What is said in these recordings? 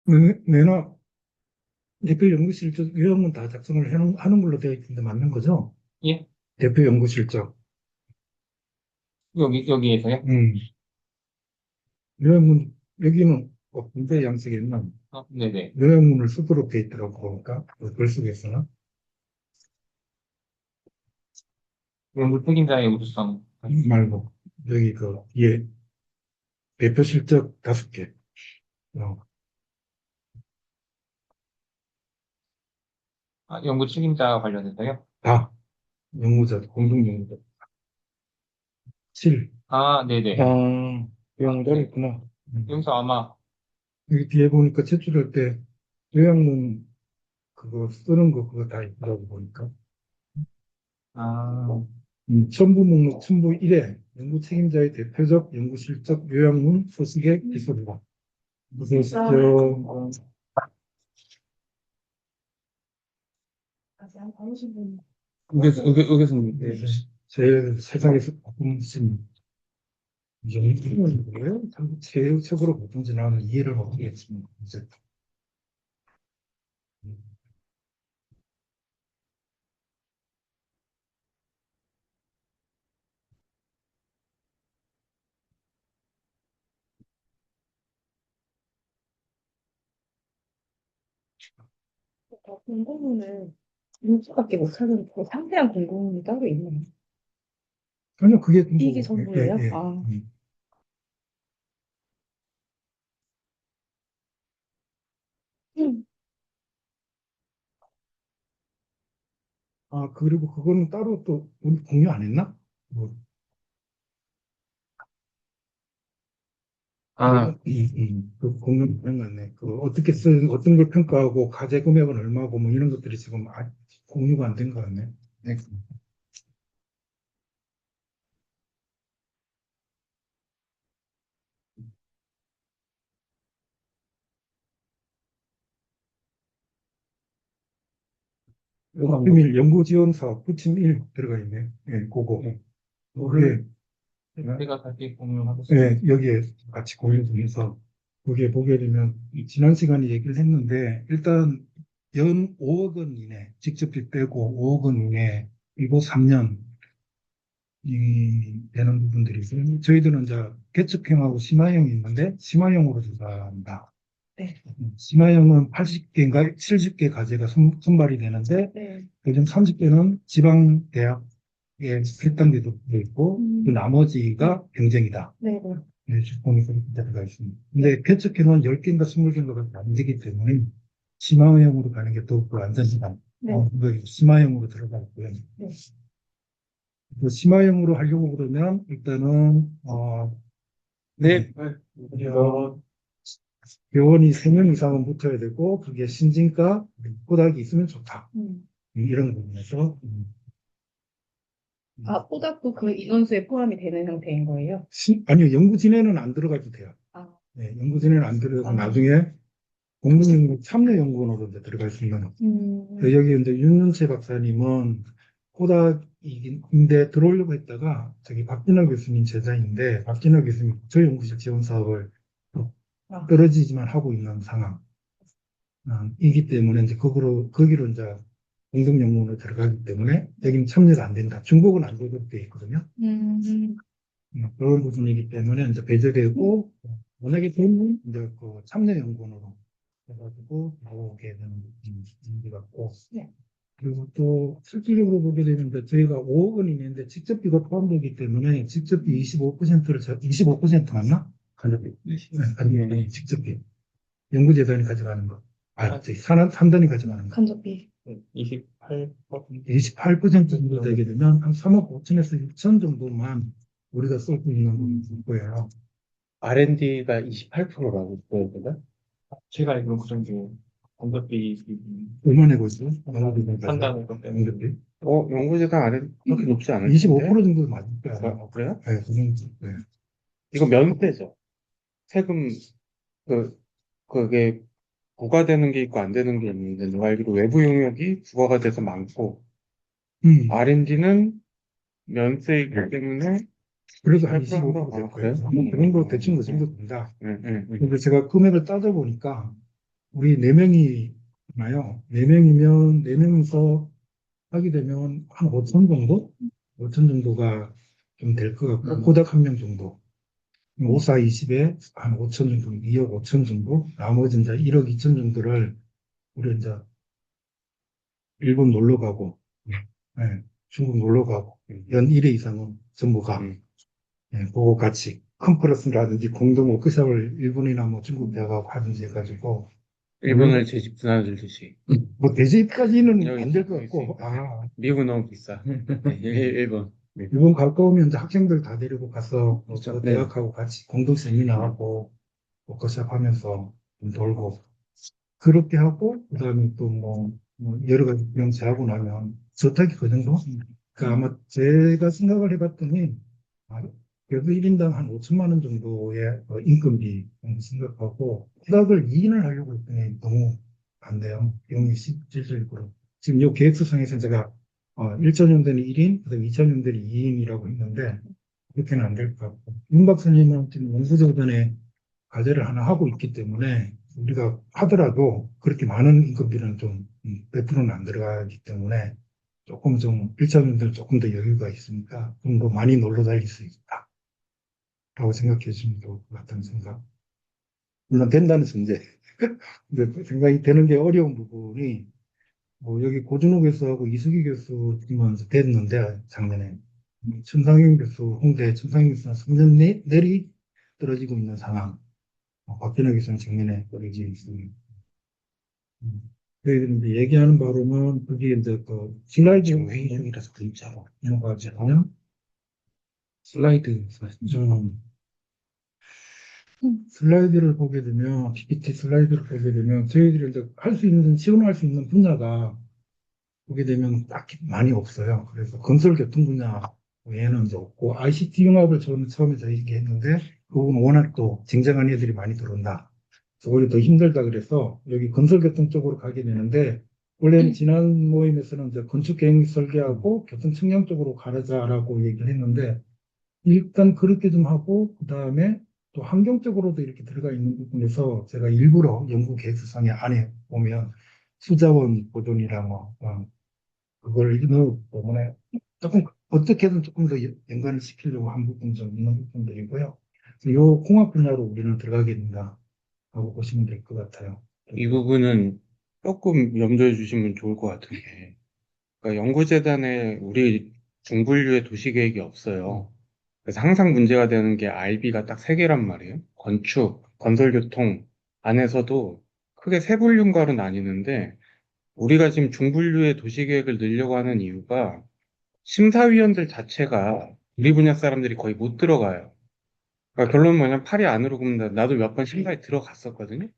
내나 대표 연구실적 요약문 다 작성을 하는 걸로 되어 있는데 맞는 거죠? 예? 대표 연구실적. 여기에서요? 요약문, 여기는 군대 양식에는 네네. 요약문을 쓰도록 되어 있더라고 보니까, 글 속에서는. 연구 책임자의 우수성. 말고, 여기 뒤에 대표 실적 5개. 연구 책임자 관련해서요? 다 연구자, 공동 연구자. 7. 네네. 연구자가 있구나. 여기서 아마, 여기 뒤에 보니까 제출할 때 요약문 그거 쓰는 거 그거 다 있더라고 보니까. 아, 첨부 목록 첨부 1에 연구 책임자의 대표적 연구 실적 요약문 소식의 기술이다. 무슨 의교수님. 네. 제일 세상에서 바쁜 신 연구는 왜참 체계적으로 바쁜지 나는 이해를 못하겠습니다. 이제 공고문은 인수밖에 못 하는 그 상세한 공고문이 따로 있나요? 전혀 그게 이게 뭐, 전부예요? 음. 그리고 그거는 따로 또 우리 공유 안 했나? 뭐, 그 공유 그런 거 같네. 어떻게 어떤 걸 평가하고 과제 금액은 얼마고 뭐 이런 것들이 지금 공유가 안 된 거 같네. 네. 비밀 연구 지원 사업 부침 1 들어가 있네. 예, 그거. 그게 제가 다시 공유하겠습니다. 예, 여기에 같이 공유 중에서 그게 보게 되면 지난 시간에 얘기를 했는데 일단 연 5억 원 이내 직접비 빼고 5억 원 이내 그리고 3년 이 되는 부분들이 있어요. 저희들은 이제 개척형하고 심화형이 있는데 심화형으로 조사한다. 네. 심화형은 80개인가 70개 과제가 손발이 되는데 네. 요즘 30개는 지방대학의 1단계도 있고 그 나머지가 경쟁이다. 네. 네, 보니까 그렇게 들어가 있습니다. 근데 개척형은 10개인가 20개인가밖에 안 되기 때문에 심화형으로 가는 게 더욱 안전하다. 네. 심화형으로 들어가 있고요. 네. 그 심화형으로 하려고 그러면 일단은 네. 교원이 3명 이상은 붙어야 되고 그게 신진과 꼬닥이 있으면 좋다. 이런 부분에서 꼬닥도 그 인원수에 포함이 되는 형태인 거예요? 아니요, 연구진에는 안 들어가도 돼요. 네, 연구진에는 안 들어가고 나중에 공무연구 참여연구원으로 이제 들어갈 수 있는. 여기 이제 윤윤채 박사님은 꼬닥인데 들어오려고 했다가 저기 박진호 교수님 제자인데 박진호 교수님 저 연구실 지원 사업을 떨어지지만 하고 있는 상황. 이기 때문에 이제 거기로 이제 공동연구원으로 들어가기 때문에 여기는 참여가 안 된다. 중국은 안 되도록 되어 있거든요. 그런 부분이기 때문에 이제 배제되고 만약에 되면 이제 그 참여연구원으로 해가지고 나오게 되는 분이 같고. 네. 그리고 또 실질적으로 보게 되면 이제 저희가 5억 원이 있는데 직접비가 포함되기 때문에 직접비 25%를 25% 맞나? 간접비. 네, 간접비. 직접비. 연구재단이 가져가는 거. 저희 산단이 가져가는 거. 간접비. 28%. 28% 정도 되게 되면 한 3억 5천에서 6천 정도만 우리가 쏠 수 있는 거예요. R&D가 28%라고 보여야 되나? 제가 알기로 그 정도 공급비 얼마 내고 있어요? 판단을 좀 때문에. 연구비? 연구재단 R&D 그렇게 높지 않은데? 25% 정도 맞을 거예요. 그래요? 네, 그 정도. 네. 이거 면세죠. 세금, 그게 부과되는 게 있고 안 되는 게 있는데, 내가 알기로 외부 용역이 부과가 돼서 많고, R&D는 면세이기 때문에, 그래서 한 25% 25%될 그래요? 거예요. 그 정도 대충 그 정도 된다. 응. 근데 제가 금액을 따져보니까 우리 네 명이나요. 네 명이면 네 명이서 하게 되면 한 5천 정도? 5천 정도가 좀 될 것 같고 코닥 한 명 정도. 5, 4, 20에 한 5천 정도, 2억 5천 정도. 나머지 이제 1억 2천 정도를 우리 이제 일본 놀러 가고, 예, 중국 놀러 가고, 연 1회 이상은 전부 가. 음. 예, 그거 같이 컨퍼런스라든지 공동 워크숍을 일본이나 뭐 중국 대학하고 하든지 해가지고, 일본을 제 집 드나들듯이. 뭐 대접까지는 여기 안 될 것 여기 같고, 있으니까. 미국은 너무 비싸. 네, 일본. 네. 일본 가까우면 이제 학생들 다 데리고 가서 뭐 그렇죠. 그 대학하고 같이 공동 세미나하고 워크숍 하면서 좀 놀고, 그렇게 하고, 그 다음에 또 뭐 여러 가지 명세하고 나면 저택이 그 정도? 그러니까 아마 제가 생각을 해봤더니, 아, 그래도 1인당 한 5천만 원 정도의 인건비 정도 생각하고, 휴학을 2인을 하려고 했더니 너무 안 돼요. 비용이 실질적으로. 지금 요 계획서상에서 제가 1천년대는 1인, 그다음에 2천년대는 2인이라고 했는데, 그렇게는 안 될 것 같고. 윤 박사님한테는 연구조단에 과제를 하나 하고 있기 때문에 우리가 하더라도 그렇게 많은 인건비는 좀 100%는 안 들어가기 때문에 조금 좀 1차원들 조금 더 여유가 있으니까 좀 더 많이 놀러 다닐 수 있다라고 생각해 주시면 좋을 것 같다는 생각. 물론 된다는 전제. 근데 그 생각이 되는 게 어려운 부분이 뭐 여기 고준호 교수하고 이수기 교수님은 됐는데 작년에 천상영 교수 홍대 천상영 교수는 3년 내리 떨어지고 있는 상황. 박근혜 교수는 정면에 떨어지고 있습니다. 저희들이 이제 얘기하는 바로는 그게 이제 그 슬라이드 지금 회의 중이라서 문자로. 넘어가잖아요. 슬라이드. 슬라이드를 보게 되면 PPT 슬라이드를 보게 되면 저희들이 이제 할 수 있는 지원할 수 있는 분야가 보게 되면 딱히 많이 없어요. 그래서 건설교통 분야 외에는 이제 없고 ICT 융합을 처음에 저희가 했는데 그건 워낙 또 쟁쟁한 애들이 많이 들어온다. 그래서 오히려 더 힘들다 그래서 여기 건설교통 쪽으로 가게 되는데 원래는 지난 모임에서는 이제 건축계획 설계하고 교통 측량 쪽으로 가르자라고 얘기를 했는데 일단 그렇게 좀 하고 그다음에 또 환경적으로도 이렇게 들어가 있는 부분에서 제가 일부러 연구 계획서상에 안에 보면 수자원 보존이랑 그걸 넣었기 때문에 조금 어떻게든 조금 더 연관을 시키려고 한 부분 좀 있는 부분들이고요. 이 공학 분야로 우리는 들어가게 된다 하고 보시면 될 것 같아요. 이 부분은 조금 염두해 주시면 좋을 것 같은 게, 그러니까 연구재단에 우리 중분류의 도시계획이 없어요. 그래서 항상 문제가 되는 게 RB가 딱 세 개란 말이에요. 건축, 건설교통 안에서도 크게 세 분류가로 나뉘는데, 우리가 지금 중분류의 도시계획을 넣으려고 하는 이유가 심사위원들 자체가 우리 분야 사람들이 거의 못 들어가요. 그러니까 결론은 뭐냐면 팔이 안으로 굽는다. 나도 몇 번 심사에 들어갔었거든요.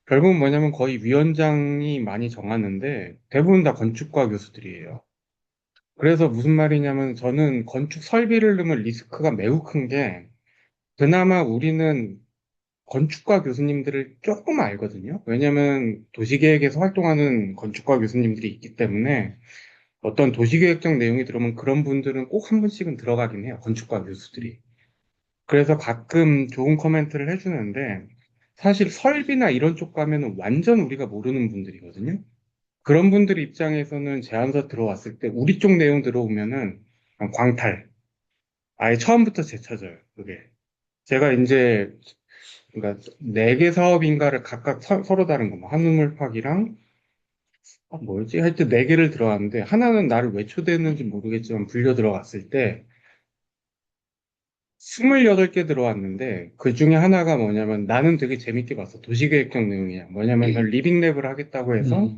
결국은 뭐냐면 거의 위원장이 많이 정하는데 대부분 다 건축과 교수들이에요. 그래서 무슨 말이냐면 저는 건축 설비를 넣으면 리스크가 매우 큰 게, 그나마 우리는 건축과 교수님들을 조금 알거든요. 왜냐면 도시계획에서 활동하는 건축과 교수님들이 있기 때문에 어떤 도시계획적 내용이 들어오면 그런 분들은 꼭 한 번씩은 들어가긴 해요. 건축과 교수들이. 그래서 가끔 좋은 코멘트를 해주는데, 사실 설비나 이런 쪽 가면은 완전 우리가 모르는 분들이거든요. 그런 분들 입장에서는 제안서 들어왔을 때 우리 쪽 내용 들어오면은 그냥 광탈. 아예 처음부터 제쳐져요, 그게. 제가 이제, 그러니까 4개 사업인가를 각각 서로 다른 거, 뭐 한우물 파기랑, 뭐였지? 하여튼 4개를 들어갔는데, 하나는 나를 왜 초대했는지 모르겠지만 불려 들어갔을 때, 28개 들어왔는데, 그 중에 하나가 뭐냐면, 나는 되게 재밌게 봤어. 도시계획적 내용이야. 뭐냐면, 리빙랩을 하겠다고 해서,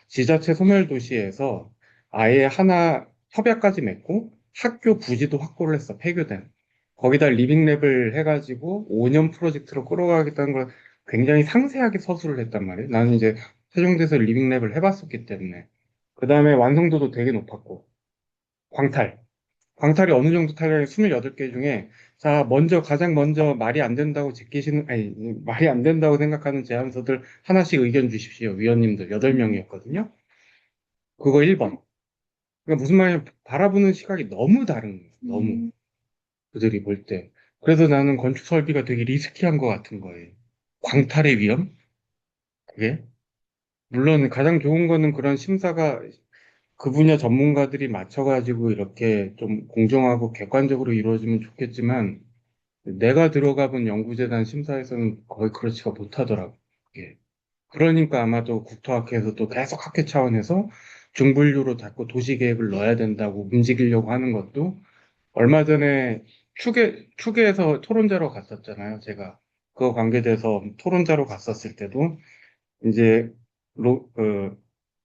지자체 소멸도시에서 아예 하나 협약까지 맺고, 학교 부지도 확보를 했어. 폐교된. 거기다 리빙랩을 해가지고, 5년 프로젝트로 끌어가겠다는 걸 굉장히 상세하게 서술을 했단 말이에요. 나는 이제 세종대에서 리빙랩을 해봤었기 때문에. 그 다음에 완성도도 되게 높았고, 광탈. 광탈이 어느 정도 타려면 28개 중에, 자, 가장 먼저 말이 안 된다고 제끼시는, 아니, 말이 안 된다고 생각하는 제안서들 하나씩 의견 주십시오. 위원님들 8명이었거든요. 그거 1번. 그러니까 무슨 말이냐면, 바라보는 시각이 너무 다른 거예요. 너무. 그들이 볼 때. 그래서 나는 건축 설비가 되게 리스키한 것 같은 거예요. 광탈의 위험? 그게? 물론 가장 좋은 거는 그런 심사가 그 분야 전문가들이 맞춰가지고 이렇게 좀 공정하고 객관적으로 이루어지면 좋겠지만 내가 들어가 본 연구재단 심사에서는 거의 그렇지가 못하더라고요. 이게. 그러니까 아마도 국토학회에서도 계속 학회 차원에서 중분류로 자꾸 도시계획을 넣어야 된다고 움직이려고 하는 것도 얼마 전에 추계에서 토론자로 갔었잖아요. 제가 그거 관계돼서 토론자로 갔었을 때도 이제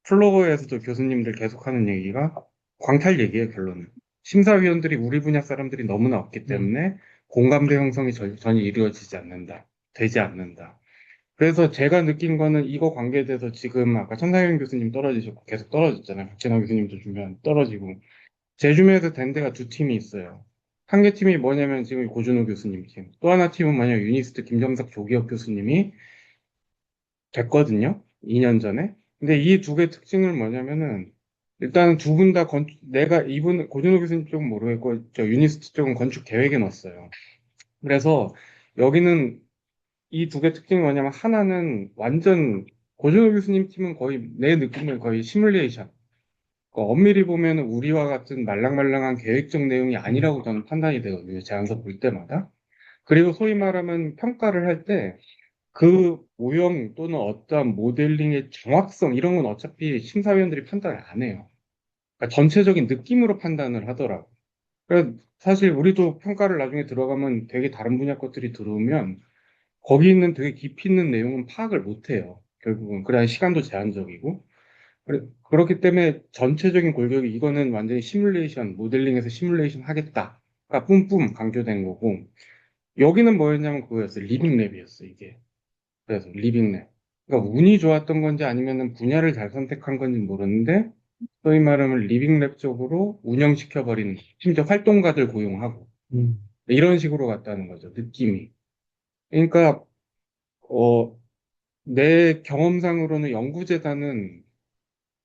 플로어에서도 교수님들 계속하는 얘기가 광탈 얘기예요, 결론은. 심사위원들이 우리 분야 사람들이 너무나 없기 때문에 공감대 형성이 전혀 이루어지지 않는다. 되지 않는다. 그래서 제가 느낀 거는 이거 관계돼서 지금 아까 천상현 교수님 떨어지셨고 계속 떨어졌잖아요. 박진환 교수님도 중요한 떨어지고. 제 주변에서 된 데가 두 팀이 있어요. 한 개 팀이 뭐냐면 지금 고준호 교수님 팀. 또 하나 팀은 뭐냐면 유니스트 김정석 조기혁 교수님이 됐거든요. 2년 전에. 근데 이 두 개 특징은 뭐냐면은 일단 두 분 다 내가 이분 고준호 교수님 쪽은 모르겠고 저 유니스트 쪽은 건축 계획에 넣었어요. 그래서 여기는 이 두 개 특징이 뭐냐면 하나는 완전 고준호 교수님 팀은 거의 내 느낌은 거의 시뮬레이션. 엄밀히 보면 우리와 같은 말랑말랑한 계획적 내용이 아니라고 저는 판단이 되거든요. 제안서 볼 때마다. 그리고 소위 말하면 평가를 할 때 그 모형 또는 어떠한 모델링의 정확성 이런 건 어차피 심사위원들이 판단을 안 해요. 그러니까 전체적인 느낌으로 판단을 하더라고. 그래서 사실 우리도 평가를 나중에 들어가면 되게 다른 분야 것들이 들어오면 거기 있는 되게 깊이 있는 내용은 파악을 못 해요. 결국은. 그래야 시간도 제한적이고. 그렇기 때문에 전체적인 골격이 이거는 완전히 시뮬레이션, 모델링에서 시뮬레이션 하겠다가 뿜뿜 강조된 거고 여기는 뭐였냐면 그거였어요. 리빙랩이었어, 이게. 그래서 리빙랩. 그러니까 운이 좋았던 건지 아니면은 분야를 잘 선택한 건지 모르는데 소위 말하면 리빙랩 쪽으로 운영시켜버리는 심지어 활동가들 고용하고 음, 이런 식으로 갔다는 거죠. 느낌이. 그러니까 내 경험상으로는 연구재단은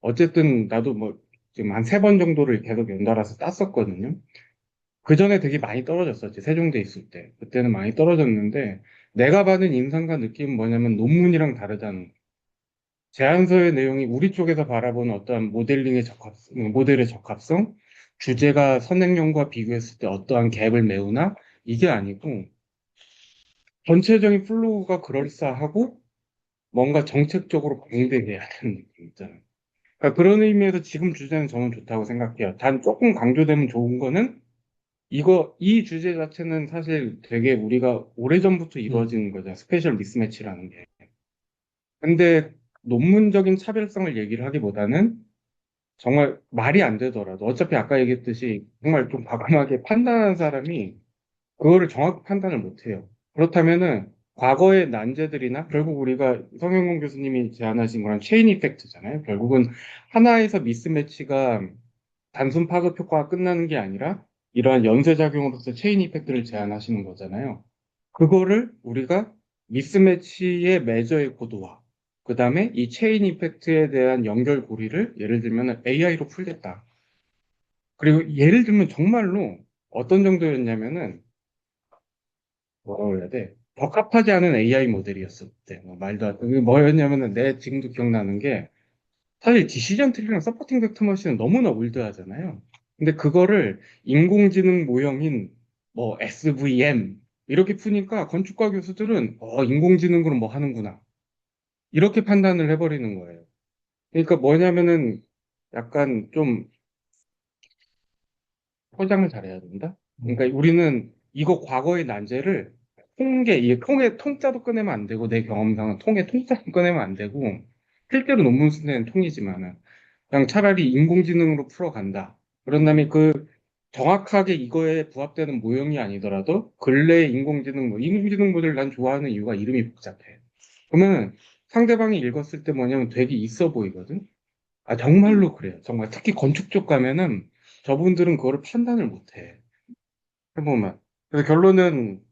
어쨌든 나도 뭐 지금 한 세 번 정도를 계속 연달아서 땄었거든요. 그 전에 되게 많이 떨어졌었지. 세종대 있을 때. 그때는 많이 떨어졌는데 내가 받은 인상과 느낌은 뭐냐면 논문이랑 다르다는 거. 제안서의 내용이 우리 쪽에서 바라보는 어떠한 모델의 적합성, 주제가 선행령과 비교했을 때 어떠한 갭을 메우나 이게 아니고 전체적인 플로우가 그럴싸하고 뭔가 정책적으로 공대해야 하는 느낌 있잖아요. 그러니까 그런 의미에서 지금 주제는 저는 좋다고 생각해요. 단 조금 강조되면 좋은 거는 이 주제 자체는 사실 되게 우리가 오래전부터 이루어지는 거잖아요. 스페셜 미스매치라는 게. 근데 논문적인 차별성을 얘기를 하기보다는 정말 말이 안 되더라도 어차피 아까 얘기했듯이 정말 좀 과감하게 판단하는 사람이 그거를 정확히 판단을 못 해요. 그렇다면은 과거의 난제들이나 결국 우리가 성현공 교수님이 제안하신 거랑 체인 이펙트잖아요. 결국은 하나에서 미스매치가 단순 파급 효과가 끝나는 게 아니라 이러한 연쇄작용으로서 체인 이펙트를 제안하시는 거잖아요. 그거를 우리가 미스매치의 매저의 고도화, 그 다음에 이 체인 이펙트에 대한 연결고리를 예를 들면 AI로 풀겠다. 그리고 예를 들면 정말로 어떤 정도였냐면은 뭐라고 해야 돼? 적합하지 않은 AI 모델이었을 때, 뭐 말도 안 돼. 그게 뭐였냐면은 내 지금도 기억나는 게 사실 디시전 트리랑 서포팅 벡터 머신은 너무나 올드하잖아요. 근데 그거를 인공지능 모형인 뭐 SVM 이렇게 푸니까 건축가 교수들은 인공지능으로 뭐 하는구나. 이렇게 판단을 해버리는 거예요. 그러니까 뭐냐면은 약간 좀 포장을 잘해야 된다. 그러니까 우리는 이거 과거의 난제를 이게 통자도 꺼내면 안 되고 내 경험상은 통자도 꺼내면 안 되고 실제로 논문 쓴 데는 통이지만은 그냥 차라리 인공지능으로 풀어간다. 그런 다음에 정확하게 이거에 부합되는 모형이 아니더라도 근래 인공지능 모델 난 좋아하는 이유가 이름이 복잡해. 그러면 상대방이 읽었을 때 뭐냐면 되게 있어 보이거든. 아, 정말로 그래요. 정말 특히 건축 쪽 가면은 저분들은 그거를 판단을 못 해. 해보면. 그래서 결론은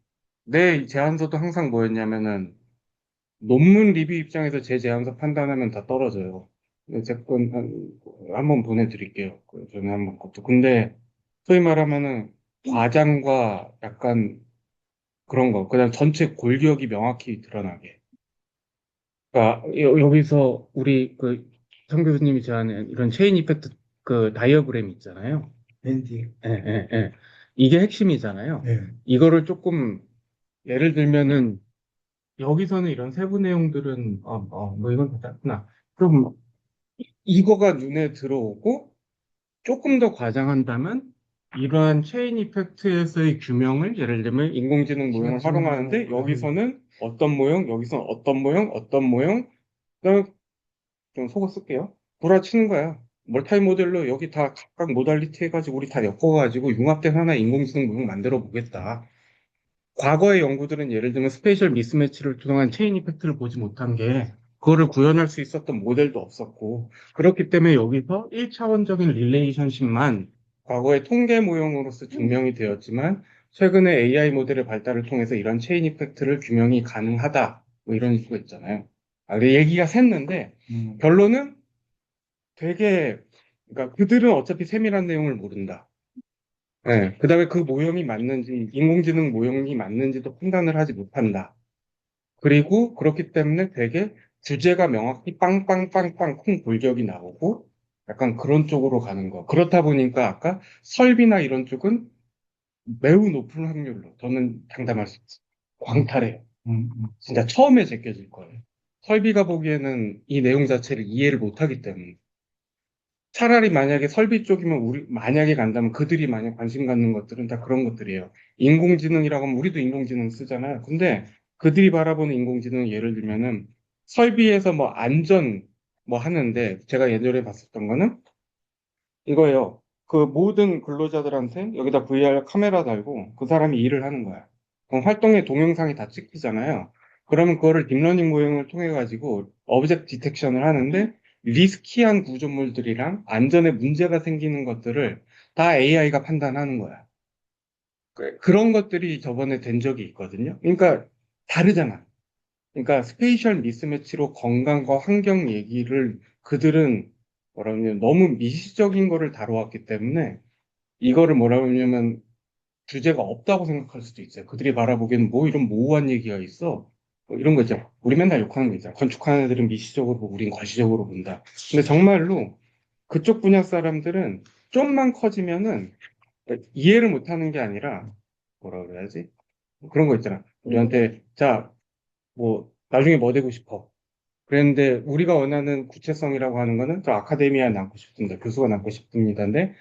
내 제안서도 항상 뭐였냐면은 논문 리뷰 입장에서 제 제안서 판단하면 다 떨어져요. 제건 한번 보내드릴게요. 전에 한번 것도. 근데 소위 말하면은 과장과 약간 그런 거, 그냥 전체 골격이 명확히 드러나게. 그러니까 여기서 우리 정 교수님이 제안한 이런 체인 이펙트 다이어그램 있잖아요. 왠지, 예, 예, 예. 이게 핵심이잖아요. 예. 이거를 조금 예를 들면은 여기서는 이런 세부 내용들은 뭐 이건 괜찮구나. 그럼 이거가 눈에 들어오고 조금 더 과장한다면 이러한 체인 이펙트에서의 규명을 예를 들면 인공지능 모형을 활용하는데 여기서는 어떤 모형, 여기서는 어떤 모형, 어떤 모형, 그다음에 좀 속어 쓸게요. 구라치는 거야. 멀타이 모델로 여기 다 각각 모달리티 해가지고 우리 다 엮어가지고 융합된 하나의 인공지능 모형 만들어 보겠다. 과거의 연구들은 예를 들면 스페이셜 미스매치를 통한 체인 이펙트를 보지 못한 게 그거를 구현할 수 있었던 모델도 없었고 그렇기 때문에 여기서 1차원적인 릴레이션십만 과거의 통계 모형으로서 증명이 되었지만 최근에 AI 모델의 발달을 통해서 이런 체인 이펙트를 규명이 가능하다 뭐 이런 수가 있잖아요. 근데 얘기가 샜는데 결론은 되게 그러니까 그들은 어차피 세밀한 내용을 모른다. 네, 그다음에 그 모형이 맞는지, 인공지능 모형이 맞는지도 판단을 하지 못한다. 그리고 그렇기 때문에 되게 주제가 명확히 빵빵빵빵 콩 골격이 나오고 약간 그런 쪽으로 가는 거. 그렇다 보니까 아까 설비나 이런 쪽은 매우 높은 확률로 저는 장담할 수 있어요. 광탈해요. 진짜 처음에 제껴질 거예요. 설비가 보기에는 이 내용 자체를 이해를 못하기 때문에. 차라리 만약에 설비 쪽이면 만약에 간다면 그들이 만약 관심 갖는 것들은 다 그런 것들이에요. 인공지능이라고 하면 우리도 인공지능 쓰잖아요. 근데 그들이 바라보는 인공지능 예를 들면은 설비에서 뭐 안전 뭐 하는데 제가 예전에 봤었던 거는 이거예요. 그 모든 근로자들한테 여기다 VR 카메라 달고 그 사람이 일을 하는 거야. 그럼 활동의 동영상이 다 찍히잖아요. 그러면 그거를 딥러닝 모형을 통해 가지고 오브젝트 디텍션을 하는데 리스키한 구조물들이랑 안전에 문제가 생기는 것들을 다 AI가 판단하는 거야. 그런 것들이 저번에 된 적이 있거든요. 그러니까 다르잖아. 그러니까 스페이셜 미스매치로 건강과 환경 얘기를 그들은 뭐라 그러냐면 너무 미시적인 거를 다뤄왔기 때문에 이거를 뭐라 그러냐면 주제가 없다고 생각할 수도 있어요. 그들이 바라보기에는 뭐 이런 모호한 얘기가 있어. 뭐 이런 거 있잖아. 우리 맨날 욕하는 거 있잖아. 건축하는 애들은 미시적으로 보고 우린 과시적으로 본다. 근데 정말로 그쪽 분야 사람들은 좀만 커지면은 이해를 못하는 게 아니라 뭐라 그래야지? 그런 거 있잖아. 우리한테 자, 뭐 나중에 뭐 되고 싶어. 그랬는데 우리가 원하는 구체성이라고 하는 거는 저 아카데미아에 남고 싶습니다. 교수가 남고 싶습니다인데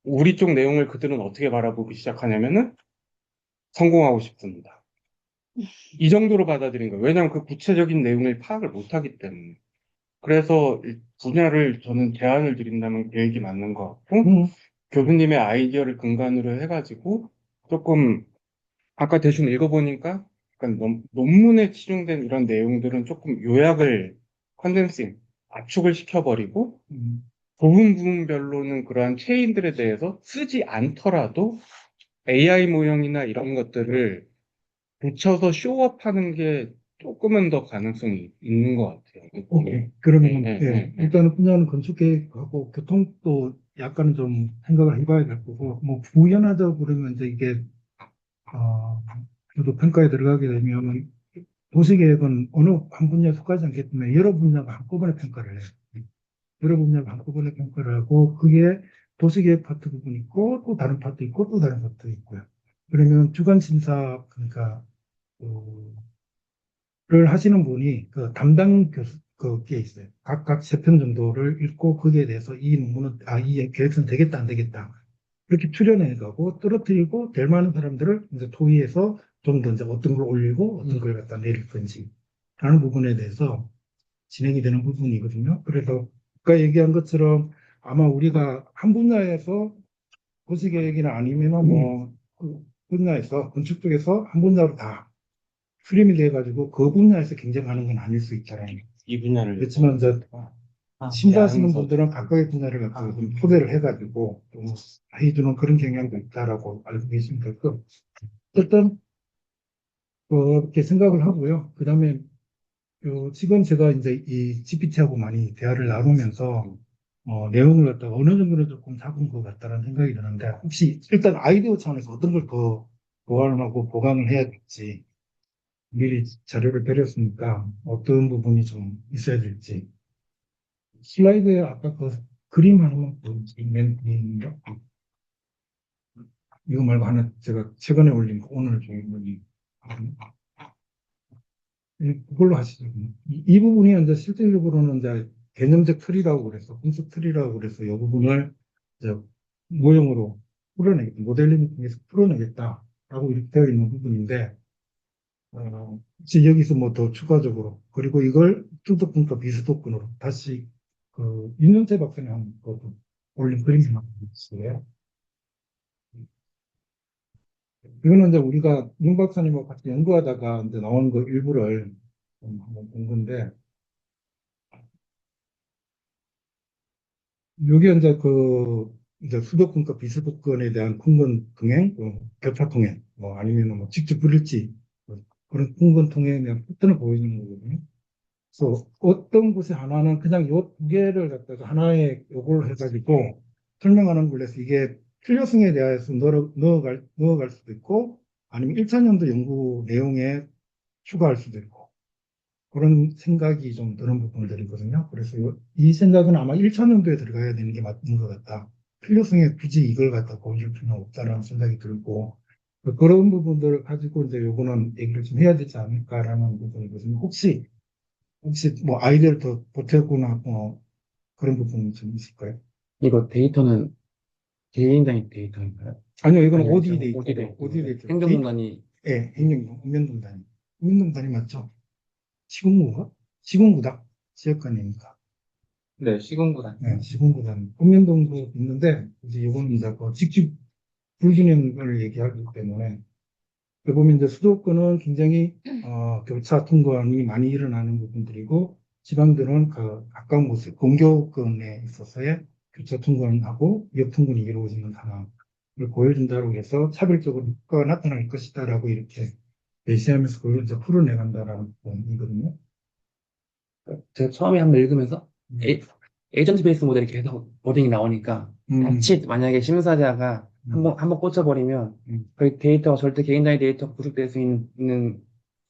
우리 쪽 내용을 그들은 어떻게 바라보기 시작하냐면은 성공하고 싶습니다. 이 정도로 받아들인 거예요. 왜냐하면 그 구체적인 내용을 파악을 못하기 때문에. 그래서 이 분야를 저는 제안을 드린다면 계획이 맞는 것 같고 교수님의 아이디어를 근간으로 해가지고 조금 아까 대충 읽어보니까 약간 논문에 치중된 이런 내용들은 조금 요약을 컨덴싱, 압축을 시켜버리고 부분별로는 그러한 체인들에 대해서 쓰지 않더라도 AI 모형이나 이런 것들을 붙여서 쇼업하는 게 조금은 더 가능성이 있는 것 같아요. 오케이. 그러면, 네, 예, 네, 네. 일단은 분야는 건축계획하고 교통도 약간은 좀 생각을 해봐야 될 거고, 뭐, 부연하다 그러면 이제 이게, 어, 저도 평가에 들어가게 되면, 도시계획은 어느 한 분야에 속하지 않기 때문에 여러 분야가 한꺼번에 평가를 해요. 여러 분야가 한꺼번에 평가를 하고, 그게 도시계획 파트 부분이 있고, 또 다른 파트 있고, 또 다른 파트 있고요. 그러면 주관심사, 그러니까, 그, 를 하시는 분이 그 담당 교수 그게 있어요. 각각 세 편 정도를 읽고 거기에 대해서 이 논문은 이 계획서는 되겠다 안 되겠다 이렇게 추려내 가고 떨어뜨리고 될 만한 사람들을 이제 토의해서 좀 더 이제 어떤 걸 올리고 어떤 걸 갖다 내릴 건지 하는 부분에 대해서 진행이 되는 부분이거든요. 그래서 아까 얘기한 것처럼 아마 우리가 한 분야에서 도시계획이나 아니면은 뭐그 분야에서 건축 쪽에서 한 분야로 다 프리미를 해가지고 그 분야에서 경쟁하는 건 아닐 수 있잖아요. 이 분야를 그렇지만 이제 심사하시는 분들은 각각의 분야를 갖고 좀 토대를 해가지고 좀 해주는 그런 경향도 있다라고 알고 계십니다. 어쨌든 그렇게 생각을 하고요. 그다음에 지금 제가 이제 이 GPT하고 많이 대화를 나누면서 내용을 갖다가 어느 정도는 조금 잡은 것 같다는 생각이 드는데 혹시 일단 아이디어 차원에서 어떤 걸 더 보완하고 보강을 해야 될지 미리 자료를 드렸으니까 어떤 부분이 좀 있어야 될지. 슬라이드에 아까 그 그림 하나만 보여주세요. 맨 위인가? 이거 말고 하나 제가 최근에 올린 거, 오늘 중에 올린 그걸로 하시죠. 이 부분이 이제 실질적으로는 이제 개념적 틀이라고 그래서, 분석 틀이라고 그래서 이 부분을 이제 모형으로 풀어내겠다, 모델링 통해서 풀어내겠다라고 이렇게 되어 있는 부분인데, 혹시 여기서 뭐 더 추가적으로, 그리고 이걸 수도권과 비수도권으로 다시 그 윤영태 박사님 한번 올린 그림이 있어요. 이거는 이제 우리가 윤 박사님하고 같이 연구하다가 이제 나온 거 일부를 좀 한번 본 건데, 요게 이제 이제 수도권과 비수도권에 대한 통근 통행, 교차 통행, 뭐 아니면 뭐 직접 부릴지, 그런 통근 통행에 대한 패턴을 보여주는 거거든요. 그래서 어떤 곳에 하나는 그냥 요 두 개를 갖다가 하나의 요걸 해가지고 설명하는 걸로서 이게 필요성에 대해서 넣어갈 수도 있고, 아니면 1차년도 연구 내용에 추가할 수도 있고, 그런 생각이 좀 드는 부분들이거든요. 그래서 이 생각은 아마 1차년도에 들어가야 되는 게 맞는 것 같다. 필요성에 굳이 이걸 갖다 보여줄 필요는 없다라는 생각이 들고, 그런 부분들을 가지고 이제 요거는 얘기를 좀 해야 되지 않을까라는 부분이거든요. 혹시 뭐 아이디어를 더 보태거나 뭐 그런 부분이 좀 있을까요? 이거 데이터는 개인장의 데이터인가요? 아니요, 이거는 아니, OD 아니죠. OD 데이터고, 데이터. OD 데이터. 행정공간이, 예, 행정, 읍면동단위. 읍면동단위 맞죠? 시군구가? 시군구다. 지역관이니까. 네, 시공구단. 네, 시군구단. 읍면동도 있는데, 이제 이거는 이제 그 직접 불균형을 얘기하기 때문에, 여기 보면 이제 수도권은 굉장히, 교차 통관이 많이 일어나는 부분들이고, 지방들은 그 가까운 곳에 공교권에 있어서의 교차 통관하고 이업 통근이 이루어지는 상황을 보여준다고 해서 차별적으로 효과가 나타날 것이다라고 이렇게 제시하면서 그걸 이제 풀어내간다라는 부분이거든요. 제가 처음에 한번 읽으면서 음. 에이전트 베이스 모델이 계속 워딩이 나오니까 자칫 만약에 심사자가 한번 꽂혀버리면 음. 그 데이터가 절대 개인 단위 데이터가 구축될 수 있는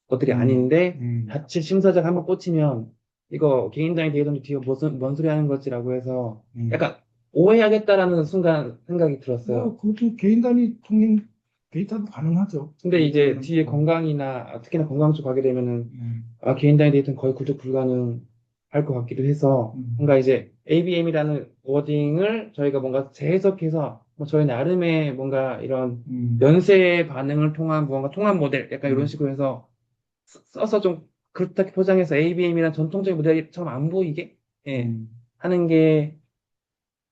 것들이 아닌데 자칫 심사자가 한번 꽂히면 이거 개인 단위 데이터는 뒤에 뭔 소리 하는 거지라고 해서 약간 오해하겠다라는 순간 생각이 들었어요. 그것도 개인 단위 통행 데이터도 가능하죠. 근데 이제 뒤에 음. 건강이나 특히나 건강 쪽 가게 되면은 음. 개인 단위 데이터는 거의 구축 불가능할 것 같기도 해서 뭔가 이제 ABM이라는 워딩을 저희가 뭔가 재해석해서 뭐 저희 나름의 뭔가 이런 연쇄 반응을 통한 무언가 통합 모델 약간 이런 식으로 해서 써서 좀 그렇게 포장해서 ABM이란 전통적인 모델처럼 안 보이게 예, 하는 게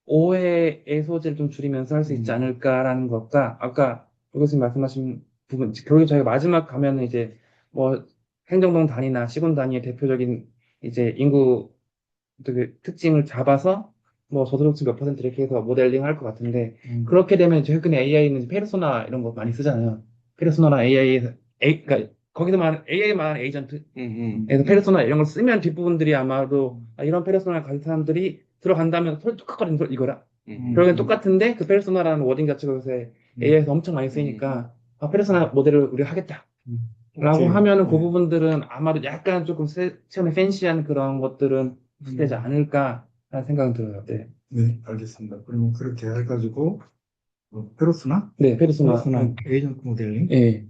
오해의 소지를 좀 줄이면서 할 수 있지 않을까라는 것과 아까 조 교수님 말씀하신 부분 결국에 저희가 마지막 가면은 이제 뭐 행정동 단위나 시군 단위의 대표적인 이제 인구 그 특징을 잡아서 뭐 저소득층 몇 퍼센트 이렇게 해서 모델링 할 것 같은데 그렇게 되면 이제 최근에 AI는 페르소나 이런 거 많이 쓰잖아요. 페르소나나 그러니까 거기서 말하는 AI 말하는 에이전트 그래서 페르소나 이런 걸 쓰면 뒷부분들이 아마도 이런 페르소나를 가진 사람들이 들어간다면 소리 뚝뚝거리는 소리 이거라. 결국엔 똑같은데 그 페르소나라는 워딩 자체가 요새 AI에서 엄청 많이 쓰이니까 페르소나 모델을 우리가 하겠다. 라고 하면은 그 부분들은 아마도 약간 조금 처음에 팬시한 그런 것들은 되지 않을까라는 생각은 들어요. 네. 네, 알겠습니다. 그러면 그렇게 해가지고 페르소나? 네, 페르소나. 페르소나 에이전트 모델링? 예.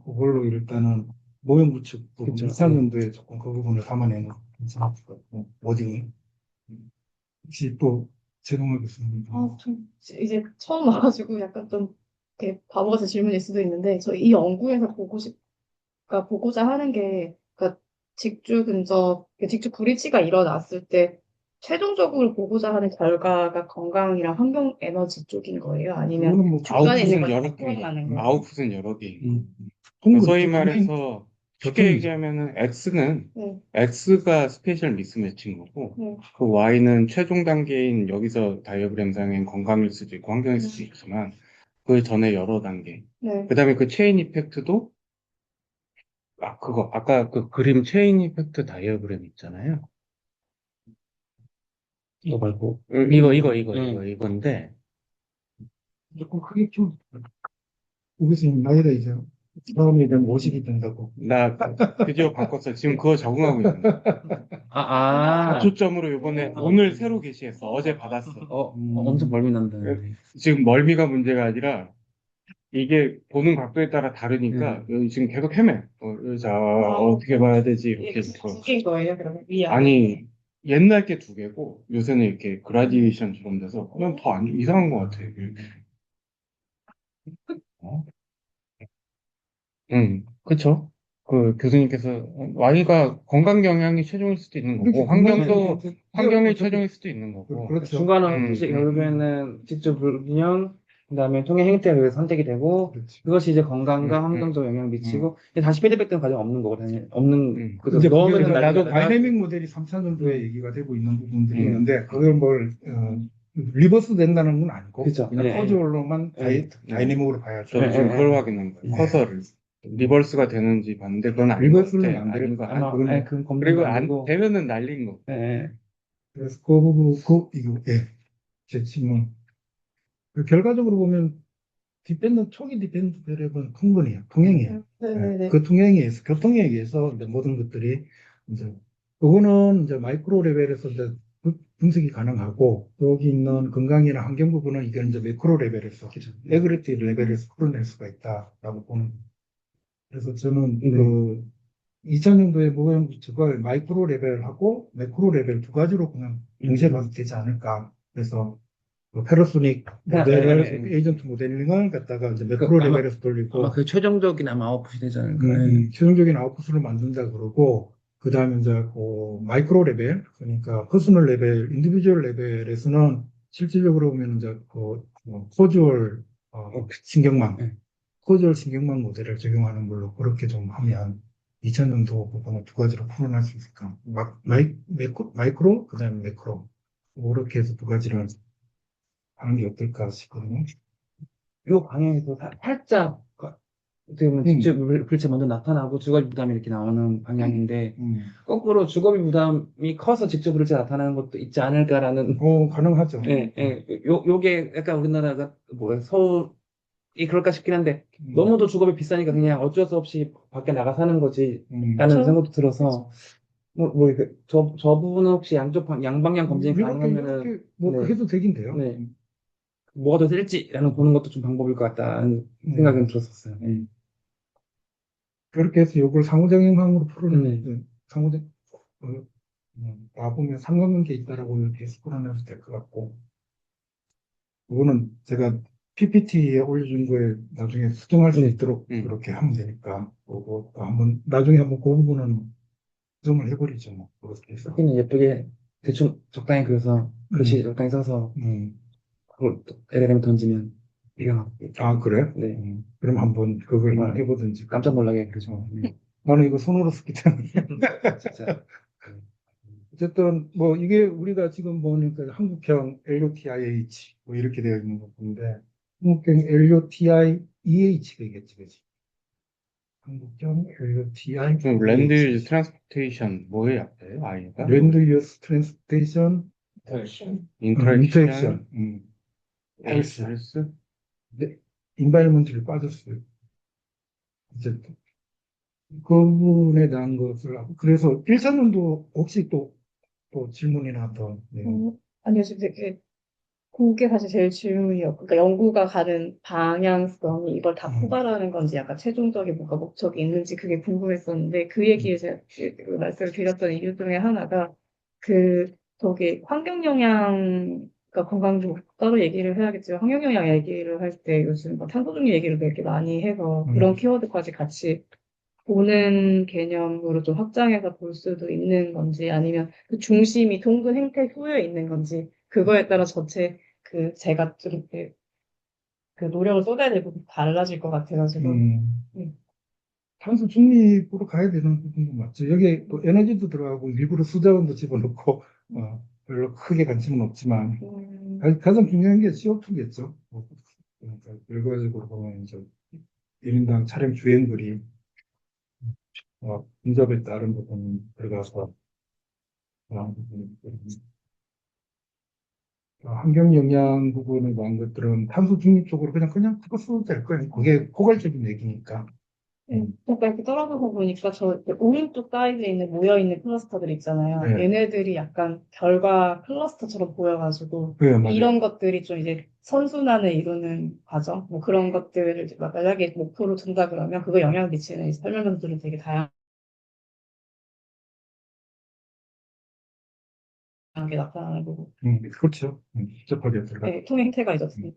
그걸로 일단은 모형 구축 부분, 그쵸. 2차년도에 조금 그 부분을 담아내는 괜찮을 것 같고, 워딩이. 혹시 또 제공하겠습니다. 좀 이제 처음 와가지고 약간 좀 이렇게 바보 같은 질문일 수도 있는데 저 이 연구에서 그러니까 보고자 하는 게 그러니까 직주 근접, 직주 불이치가 일어났을 때 최종적으로 보고자 하는 결과가 건강이랑 환경 에너지 쪽인 거예요? 아니면 그거는 뭐 중간에 있는 걸 여러 개, 포함하는 거예요? 아웃풋은 여러 개. 통근, 소위 교통행, 말해서 쉽게 교통이죠. 얘기하면은 X는 네. X가 스페셜 미스매치인 거고 네. 그 Y는 최종 단계인 여기서 다이어그램상엔 건강일 수도 있고 환경일 수도 있지만 그 전에 여러 단계. 네. 그다음에 그 체인 이펙트도 그거 아까 그 그림 체인 이펙트 다이어그램 있잖아요. 이거 말고. 이건데 조금 크게 좀, 오 교수님 나이가 이제 처음이 되면 50이 된다고. 나 드디어 바꿨어. 지금 그거 적응하고 있는 거야. 아, 4초점으로 이번에 오늘 새로 게시했어. 어제 받았어. 엄청 멀미 난다. 지금 멀미가 문제가 아니라 이게 보는 각도에 따라 다르니까 여기 지금 계속 헤매. 자, 어떻게 봐야 되지? 이렇게 이게 해서. 두 개인 거예요, 그러면? 아니, 옛날 게 2개고 요새는 이렇게 그라디에이션처럼 돼서 그냥 더 이상한 것 같아. 어? 그쵸. 그 교수님께서 Y가 건강 영향이 최종일 수도 있는 거고 환경이 최종일 수도 있는 거고. 그렇죠. 중간은 사실 결국에는 직접 불균형, 그다음에 통행 행태에 의해 선택이 되고, 그렇지. 그것이 이제 건강과 음, 환경적 영향을 미치고, 이제 다시 피드백되는 과정 없는 거거든요. 없는, 그래서 이제 넣으면은 그게 나중에 다이내믹 모델이 3차 정도에 얘기가 되고 있는 부분들이 음. 있는데 그걸 리버스 된다는 건 아니고 그쵸. 그냥 예, 커주얼로만 예. 다이내믹으로 봐야죠. 저도 지금 예, 그걸 예. 확인한 거예요. 예. 커서를. 리버스가 되는지 봤는데 그건 아닌 것 리버스는 같아. 안 될 아닌 거 아마, 그건 예, 그건 검증 그리고 아니고, 안 되면은 날린 거. 예, 예. 그래서 그 부분 이거 제 질문. 결과적으로 보면 초기 디펜드 배력은 통분이에요. 통행이에요. 네네네. 그 통행에 의해서 교통에 의해서 이제 모든 것들이 이제 그거는 이제 마이크로 레벨에서 이제 분석이 가능하고 여기 있는 건강이나 환경 부분은 이게 이제 매크로 레벨에서 에그리티 레벨에서 풀어낼 수가 있다라고 보는 거예요. 그래서 저는 그 2000년도에 모형 구축을 마이크로 레벨하고 매크로 레벨 두 가지로 그냥 동시에 봐도 되지 않을까. 그래서 그 페로소닉 모델을 에이전트 모델링을 갖다가 이제 매크로 레벨에서 돌리고 아마 그 최종적인 아마 아웃풋이 되지 않을까. 예. 최종적인 아웃풋을 만든다 그러고 그 다음에 이제 그 마이크로 레벨 그러니까 퍼스널 레벨, 인디비주얼 레벨에서는 실질적으로 보면 이제 코주얼 신경망, 네. 코주얼 신경망 모델을 적용하는 걸로 그렇게 좀 하면 2000년도 부분을 두 가지로 풀어낼 수 있을까? 마이크로, 그 다음에 매크로 그렇게 해서 두 가지를 하는 게 어떨까 싶거든요. 요 방향에서 살짝, 어떻게 보면 직접 불체 먼저 나타나고 주거비 부담이 이렇게 나오는 방향인데, 거꾸로 주거비 부담이 커서 직접 불체 나타나는 것도 있지 않을까라는, 가능하죠. 예, 예. 요게 약간 우리나라가 서울이 그럴까 싶긴 한데, 너무도 주거비 비싸니까 그냥 어쩔 수 없이 밖에 나가 사는 거지, 라는 그쵸. 생각도 들어서, 저 부분은 혹시 양방향 검증이 가능하면은, 이렇게 뭐 네. 해도 되긴 돼요. 네. 뭐가 더 셀지라는 보는 것도 좀 방법일 것 같다는 생각은 들었었어요. 예. 그렇게 해서 이걸 상호작용으로 풀어내면 네. 상호작 나보면 상관관계 있다라고 이렇게 해서 풀어내도 될 것 같고 그거는 제가 PPT에 올려준 거에 나중에 수정할 수 있도록 그렇게 하면 되니까 그거 나중에 한번 그 부분은 수정을 해버리죠 뭐 그렇게 해서 여기는 예쁘게 대충 적당히 그려서 글씨 적당히 써서 그걸 또 LLM 던지면 기가 막히게. 아 그래? 네. 그럼 한번 그걸 정말 해보든지 깜짝 놀라게 그러죠. 나는 이거 손으로 썼기 때문에 진짜. 어쨌든 뭐 이게 우리가 지금 보니까 한국형 LUTIH 뭐 이렇게 되어 있는 것 같은데 한국형 LUTI EH겠지, 그지? 한국형 LUTI 랜드 유즈 트랜스포테이션 뭐의 앞에 I가? 랜드 유스 트랜스포테이션 인터액션 헬스 헬스? 인바이러먼트를 빠졌어요. 어쨌든 그 부분에 대한 것을 하고 그래서 1차년도 혹시 또 질문이나 더 아니요, 지금 되게 그게 사실 제일 질문이었고, 그러니까 연구가 가는 방향성이 이걸 다 포괄하는 건지 약간 최종적인 뭔가 목적이 있는지 그게 궁금했었는데 그 얘기에 제가 그 말씀을 드렸던 이유 중에 하나가 저기 환경 영향 그러니까 건강 좀 따로 얘기를 해야겠지만 환경 영향 얘기를 할 때 요즘 뭐 탄소 중립 얘기를 되게 많이 해서 그런 키워드까지 같이 보는 개념으로 좀 확장해서 볼 수도 있는 건지 아니면 그 중심이 통근 행태 후에 있는 건지 그거에 따라 전체 제가 좀 이렇게 그 노력을 쏟아야 될 부분이 달라질 것 같아가지고 탄소 중립으로 가야 되는 부분도 맞죠. 여기에 또 에너지도 들어가고 일부러 수자원도 집어넣고 별로 크게 관심은 없지만 가장 중요한 게 CO2겠죠. 그러니까 결과적으로 보면 이제 1인당 차량 주행거리 인접에 따른 부분이 들어가서 그런 부분이 환경 영향 부분에 대한 것들은 탄소 중립 쪽으로 그냥 풀어도 될 거예요. 그게 포괄적인 얘기니까. 그러니까 이렇게 떨어져서 보니까 저 오른쪽 사이드에 있는 모여있는 클러스터들 있잖아요. 네. 얘네들이 약간 결과 클러스터처럼 보여가지고 네, 맞아요. 이런 것들이 좀 이제 선순환을 이루는 과정, 뭐 그런 것들을 이제 만약에 목표로 둔다 그러면 그거 영향을 미치는 이제 설명들은 되게 다양하게 나타나는 거고, 그렇죠. 복잡하게 들어가. 네, 통의 형태가 이제 음.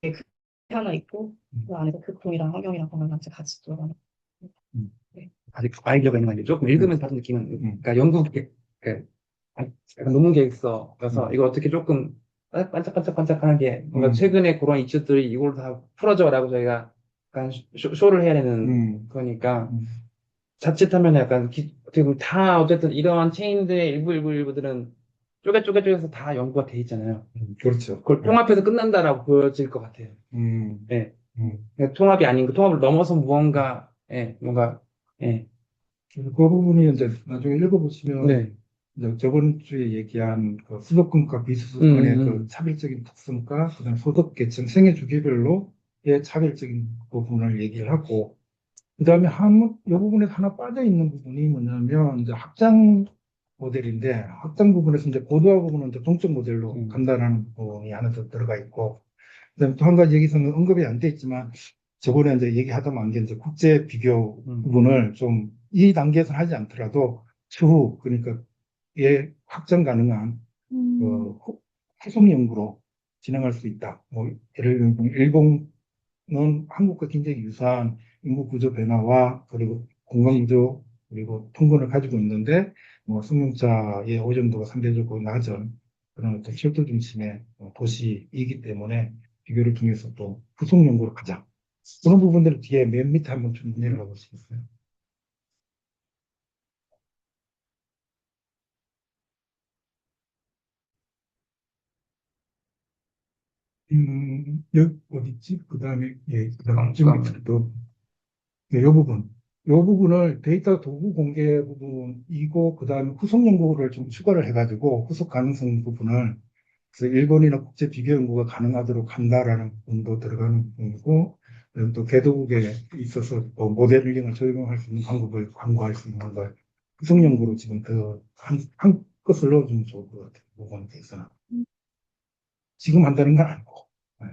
그 하나 있고 그 안에서 극통이랑 환경이랑 공간이랑 같이 들어가는. 음. 네. 아직 아이디어가 있는 거 아니에요? 조금 읽으면서 받은 느낌은, 음. 그러니까 그, 약간 논문 계획서여서 이걸 어떻게 조금 반짝반짝반짝하게 뭔가 최근에 그런 이슈들이 이걸 다 풀어줘라고 저희가 약간 쇼를 해야 되는 거니까 음. 자칫하면 약간 어떻게 보면 다 어쨌든 이러한 체인들의 일부들은 쪼개서 다 연구가 돼 있잖아요. 그렇죠. 그걸 통합해서 끝난다라고 보여질 것 같아요. 네. 그러니까 통합이 아닌 그 통합을 넘어서 무언가, 예, 뭔가, 예, 그 부분이 이제 나중에 읽어보시면 네. 이제 저번 주에 얘기한 그 수도권과 비수도권의 그 차별적인 특성과 그다음 소득 계층 생애 주기별로의 차별적인 부분을 얘기를 하고 그다음에 이 부분에 하나 빠져 있는 부분이 뭐냐면 이제 확장 모델인데 확장 부분에서 이제 고도화 부분은 이제 동적 모델로 간다는 부분이 하나 더 들어가 있고 그다음에 또 한 가지 여기서는 언급이 안 돼 있지만 저번에 이제 얘기하다 만 게 이제 국제 비교 부분을 좀 이 단계에서 하지 않더라도 추후 그러니까 예 확장 가능한 후속 연구로 진행할 수 있다. 뭐 예를 들면 일본은 한국과 굉장히 유사한 인구 구조 변화와 그리고 공간 구조 그리고 통근을 가지고 있는데 뭐 승용차의 오점도가 상대적으로 낮은 그런 어떤 철도 중심의 도시이기 때문에 비교를 통해서 또 후속 연구를 하자. 그런 부분들을 뒤에 맨 밑에 한번 좀 내려가 보시겠어요? 여기 어디 있지? 그 다음에 예, 그다음 지금 또 네, 이 부분. 이 부분을 데이터 도구 공개 부분이고, 그 다음에 후속 연구를 좀 추가를 해가지고, 후속 가능성 부분을, 그래서 일본이나 국제 비교 연구가 가능하도록 한다라는 부분도 들어가는 부분이고, 그다음에 또 개도국에 있어서 또 모델링을 적용할 수 있는 방법을 강구할 수 있는 걸 후속 연구로 지금 한 것을 넣어주면 좋을 것 같아요. 부분에 대해서는. 지금 한다는 건 아니고. 네.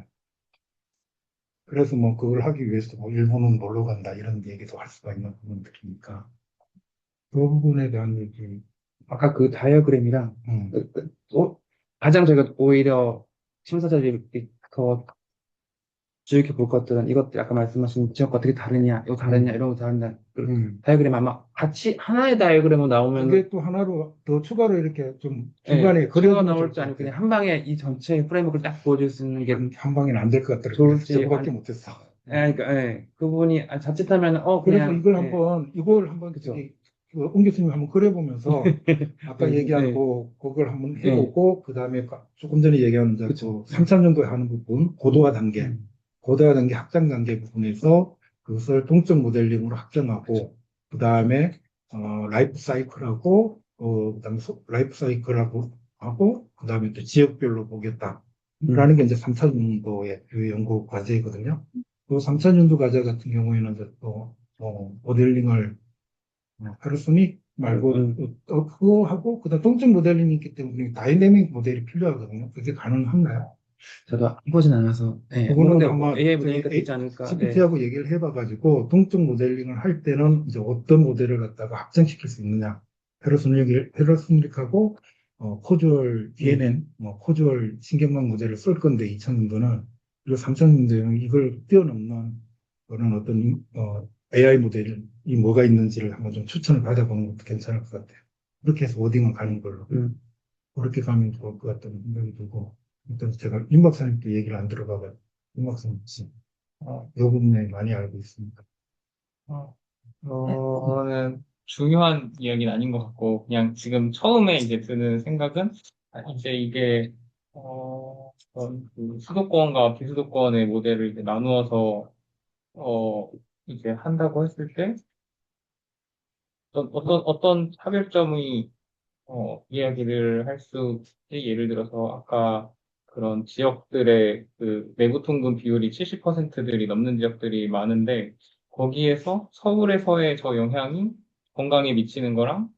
그래서 뭐 그걸 하기 위해서 뭐 일본은 놀러 간다 이런 얘기도 할 수가 있는 부분들이니까. 그 부분에 대한 얘기. 아까 그 다이어그램이랑, 음. 가장 저희가 오히려 심사자들이 더 주의깊게 볼 것들은 이것들 아까 말씀하신 지역과 어떻게 다르냐, 이거 다르냐, 이런 거 다르냐. 다이어그램 아마 같이 하나의 다이어그램으로 나오면 그게 또 하나로 더 추가로 이렇게 좀 예, 중간에 추가 그려주면 나올지 좋을 아니면 것 그냥 같아요. 한 방에 이 전체 프레임워크를 딱 보여줄 수 있는 게 한 방에는 안 될 것 같더라고요. 그래서 좋을지 저거밖에 못했어. 그러니까 그 부분이 자칫하면 그래서 그냥 이걸 한번 그죠. 옹 교수님 한번 그려보면서 아까 얘기한 그걸 한번 해보고 그 다음에 조금 전에 얘기한 이제 그쵸. 3차년도에 하는 부분 고도화 단계 확장 단계 부분에서 그것을 동적 모델링으로 확정하고 그 다음에 라이프 사이클하고 그다음에 라이프 사이클하고 하고 그 다음에 또 지역별로 보겠다라는 게 이제 3차년도의 그 연구 과제거든요. 그 3차년도 과제 같은 경우에는 이제 또 모델링을 페르소닉 말고 또 그거 하고 그다음 동적 모델링이 있기 때문에 다이내믹 모델이 필요하거든요. 그게 가능한가요? 저도 해보진 않아서 그거는 근데 아마 AI 보니까 되지 않을까. GPT하고 얘기를 해봐가지고 동적 모델링을 할 때는 이제 어떤 모델을 갖다가 확장시킬 수 있느냐 페르소닉하고 코주얼 DNN 코주얼 신경망 모델을 쓸 건데 2000년도는 그리고 3000년도에는 이걸 뛰어넘는 그런 어떤 AI 모델이 뭐가 있는지를 한번 좀 추천을 받아보는 것도 괜찮을 것 같아요. 그렇게 해서 워딩을 가는 걸로 그렇게 가면 좋을 것 같다는 생각이 들고 일단 제가 윤 박사님께 얘기를 안 들어가고 윤 박사님 이 부분에 많이 알고 있습니다. 저는 중요한 이야기는 아닌 것 같고, 그냥 지금 처음에 이제 드는 생각은, 이제 이게, 어떤 그 수도권과 비수도권의 모델을 이제 나누어서, 이제 한다고 했을 때, 어떤 차별점이, 이야기를 할 수, 있지? 예를 들어서 아까 그런 지역들의 그 내부 통금 비율이 70%들이 넘는 지역들이 많은데, 거기에서 서울에서의 저 영향이 건강에 미치는 거랑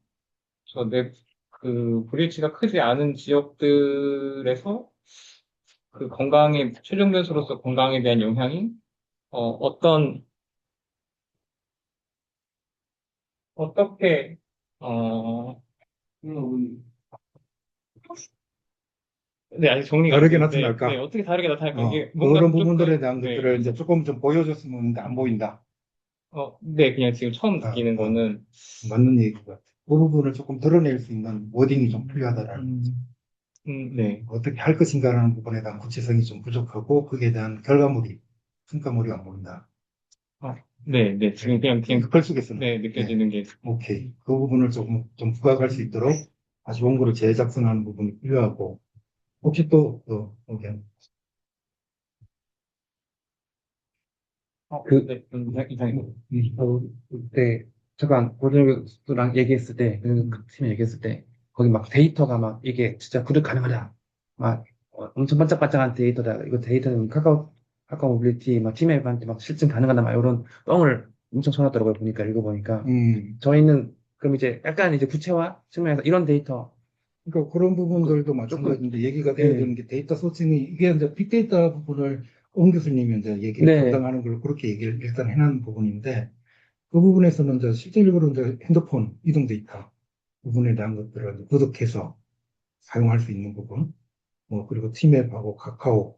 그 불일치가 크지 않은 지역들에서 그 건강에, 최종 변수로서 건강에 대한 영향이, 어떤, 어떻게, 어, 네, 아직 정리가 안 다르게 되는데, 나타날까? 네, 어떻게 다르게 나타날까? 이게 뭔가 그런 부분들에 부족한, 대한 네, 것들을 이제 조금 좀 보여줬으면 하는데 안 보인다. 네, 그냥 지금 처음 아, 느끼는 아, 거는, 맞는 얘기 것 같아. 그 부분을 조금 드러낼 수 있는 워딩이 좀 필요하다라는 거죠. 네. 어떻게 할 것인가라는 부분에 대한 구체성이 좀 부족하고 거기에 대한 결과물이, 성과물이 안 보인다. 네, 네. 지금 그냥, 글 속에서는. 네, 네, 느껴지는 게, 오케이. 그 부분을 조금 좀 부각할 수 있도록 다시 원고를 재작성하는 부분이 필요하고 혹시 오케이. 네, 이상해요. 그때 잠깐 고등교수랑 얘기했을 때, 그 팀에 얘기했을 때, 거기 막 데이터가 막 이게 진짜 구독 가능하다. 막 엄청 반짝반짝한 데이터다. 이거 데이터는 카카오 모빌리티 막 팀앱한테 막 실증 가능하다. 막 이런 뻥을 엄청 쳐놨더라고요. 보니까 읽어보니까. 저희는 그럼 이제 약간 이제 구체화 측면에서 이런 데이터 그러니까 그런 부분들도 조금, 마찬가지인데 얘기가 돼야 네, 되는 게 데이터 소싱이 이게 이제 빅데이터 부분을 옹 교수님이 이제 얘기를 네, 담당하는 걸로 그렇게 얘기를 일단 해놓은 부분인데 그 부분에서는 이제 실질적으로 이제 핸드폰 이동 데이터 부분에 대한 것들을 이제 구독해서 사용할 수 있는 부분 그리고 티맵하고 카카오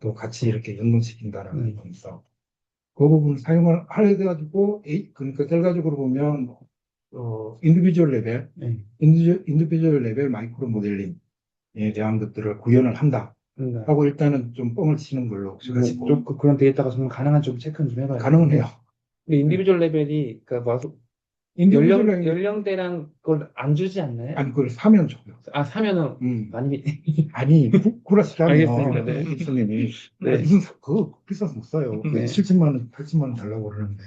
또 같이 이렇게 연동시킨다라는 부분이 있어. 그 부분 사용을 하려 해가지고 그러니까 결과적으로 보면 인디비주얼 레벨 네. 인디비주얼 레벨 마이크로 모델링에 대한 것들을 구현을 한다 그러니까 하고 일단은 좀 뻥을 치는 걸로 가지고 그런 데이터가 정말 가능한지 좀 체크는 좀 해봐야 가능은 돼. 해요. 근데 인디비주얼 레벨이 그러니까 뭐 인디비주얼 레벨 연령대랑 그걸 안 주지 않나요? 아니 그걸 사면 줘요. 아, 사면은 음. 많이 아니 알겠습니다. 구라시라면 네. 교수님이 네. 무슨 그거 비싸서 못 사요. 네. 70만 원, 80만 원 달라고 그러는데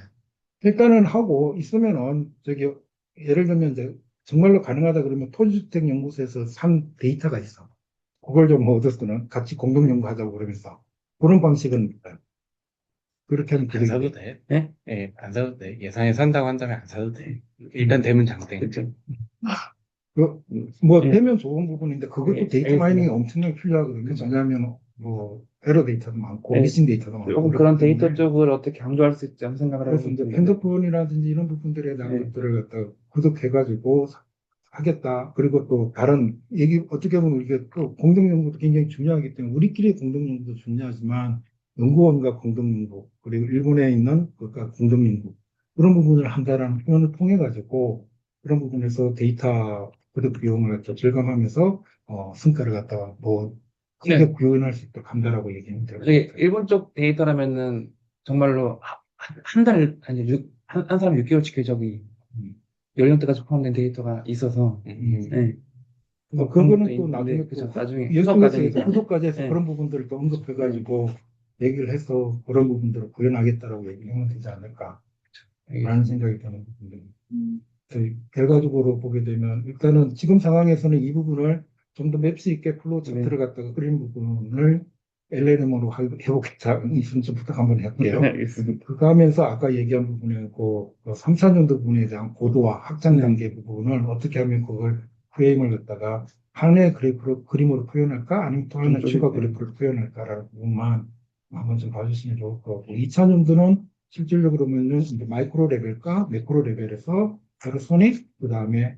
일단은 하고 있으면은 저기 예를 들면 이제 정말로 가능하다 그러면 토지주택 연구소에서 산 데이터가 있어. 그걸 좀 얻어서는 같이 공동 연구하자고 그러면서 그런 방식은 있어요. 그렇게 하면 안 사도 되겠죠. 돼. 네? 예, 안 사도 돼. 예산에 산다고 한다면 안 사도 돼. 일단 되면 장땡. 그렇죠. 네. 되면 좋은 부분인데 그것도 네, 데이터 마이닝이 알겠습니다. 엄청나게 필요하거든요. 왜냐하면 에러 데이터도 많고 네. 미싱 데이터도 많고 조금 그렇기 그런 데이터 때문에 쪽을 어떻게 강조할 수 있지 않은 생각을 하고 그래서 이제 있는데. 핸드폰이라든지 이런 부분들에 대한 네. 것들을 갖다 구독해가지고 하겠다. 그리고 또 다른 얘기 어떻게 보면 이게 또 공동 연구도 굉장히 중요하기 때문에 우리끼리의 공동 연구도 중요하지만 연구원과 공동 연구 그리고 일본에 있는 그러니까 공동 연구 그런 부분을 한다라는 표현을 통해 가지고 그런 부분에서 데이터 구독 비용을 갖다 절감하면서 성과를 갖다가 뭐 크게 네. 구현할 수 있도록 한다라고 얘기하면 될 것 이게 같아요. 일본 쪽 데이터라면은 정말로 한 달, 아니, 한 사람 6개월치 궤적이 음. 연령대까지 포함된 데이터가 있어서, 네. 그런 것도 그거는 또 있는데, 나중에 그죠. 또 나중에 예술에서 후속과정이죠. 후속까지해서 네. 그런 부분들을 또 언급해가지고 얘기를 해서 그런 부분들을 구현하겠다라고 얘기를 하면 되지 않을까라는 알겠습니다. 생각이 드는 부분입니다. 결과적으로 보게 되면 일단은 지금 상황에서는 이 부분을 좀 더 맵시 있게 플로우 차트를 갖다가 그린 부분을 LLM으로 해보겠다. 이좀 부탁 한번 할게요. 알겠습니다. 그거 하면서 아까 얘기한 부분에 그 3, 4년도 부분에 대한 고도화, 확장 단계 부분을 어떻게 하면 그걸 프레임을 갖다가 하나의 그림으로 표현할까? 아니면 또 하나의 추가 그래프를 표현할까라는 부분만 한번 좀 봐주시면 좋을 것 같고, 2차 년도는 실질적으로 보면은 이제 마이크로 레벨과 매크로 레벨에서 페르소닉, 그 다음에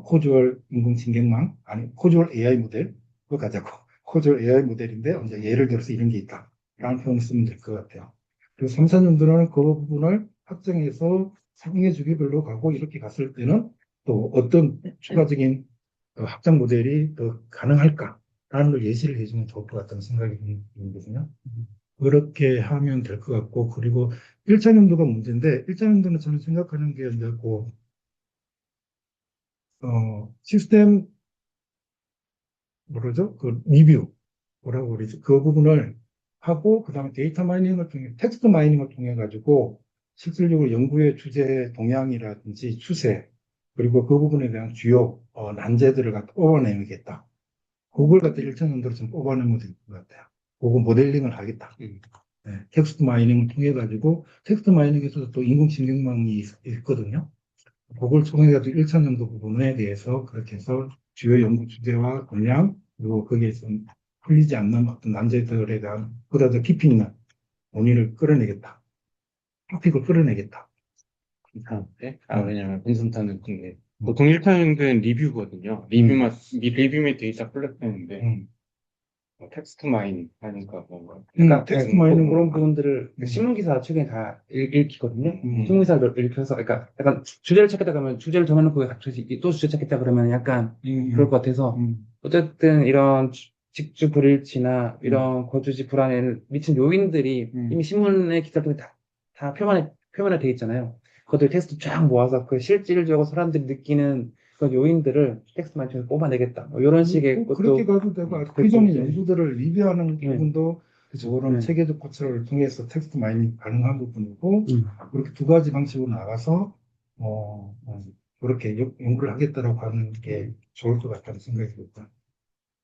코주얼 인공지능망, 아니 코주얼 AI 모델, 그거 가자고. 코주얼 AI 모델인데 이제 예를 들어서 이런 게 있다. 라는 표현을 쓰면 될 것 같아요. 그리고 3, 4년도는 그 부분을 확정해서 상해 주기별로 가고 이렇게 갔을 때는 또 어떤 추가적인 확장 모델이 더 가능할까라는 걸 예시를 해주면 좋을 것 같다는 생각이 들거든요. 그렇게 하면 될 것 같고, 그리고 1차 년도가 문제인데, 1차 년도는 저는 생각하는 게 이제 시스템, 뭐라죠? 그 리뷰, 뭐라고 그러지? 그 부분을 하고, 그 다음에 데이터 마이닝을 통해, 텍스트 마이닝을 통해 가지고, 실질적으로 연구의 주제 동향이라든지 추세, 그리고 그 부분에 대한 주요 난제들을 갖다 뽑아내겠다. 그걸 갖다 1차 년도로 좀 뽑아내면 될 것 같아요. 그거 모델링을 하겠다. 텍스트 마이닝을 통해 가지고 텍스트 마이닝에서도 또 인공지능망이 있거든요. 그걸 통해 가지고 1차 연도 부분에 대해서 그렇게 해서 주요 연구 주제와 분량 그리고 거기에서 풀리지 않는 어떤 난제들에 대한 보다 더 깊이 있는 논의를 끌어내겠다. 토픽을 끌어내겠다. 괜찮은데? 왜냐면 빈센터는 근데 보통 1차적인 리뷰거든요. 리뷰 및 데이터 컬렉트인데 텍스트 마이닝 하니까 뭔가 그러니까 텍스트 뭐 마이닝 그런 부분들을 음. 신문기사 최근에 다 읽히거든요. 음. 신문기사를 읽혀서, 그러니까 약간 주제를 찾겠다 그러면 주제를 정해놓고 갑자기 또 주제 찾겠다 그러면 약간 그럴 것 같아서 어쨌든 이런 직주 불일치나 이런 거주지 불안에 미친 요인들이 이미 신문의 기사 통해 다 표면에 돼 있잖아요. 그것들 텍스트 쫙 모아서 그 실질적으로 사람들이 느끼는 그 요인들을 텍스트 마이닝에서 뽑아내겠다. 뭐 이런 식의 그렇게 것도 가도 되고 될 기존의 거고. 연구들을 리뷰하는 네. 부분도 그죠. 그런 네. 체계적 고찰을 통해서 텍스트 마이닝 가능한 부분이고 음. 그렇게 두 가지 방식으로 나가서 그렇게 연구를 하겠다라고 하는 게 좋을 것 같다는 생각이 듭니다.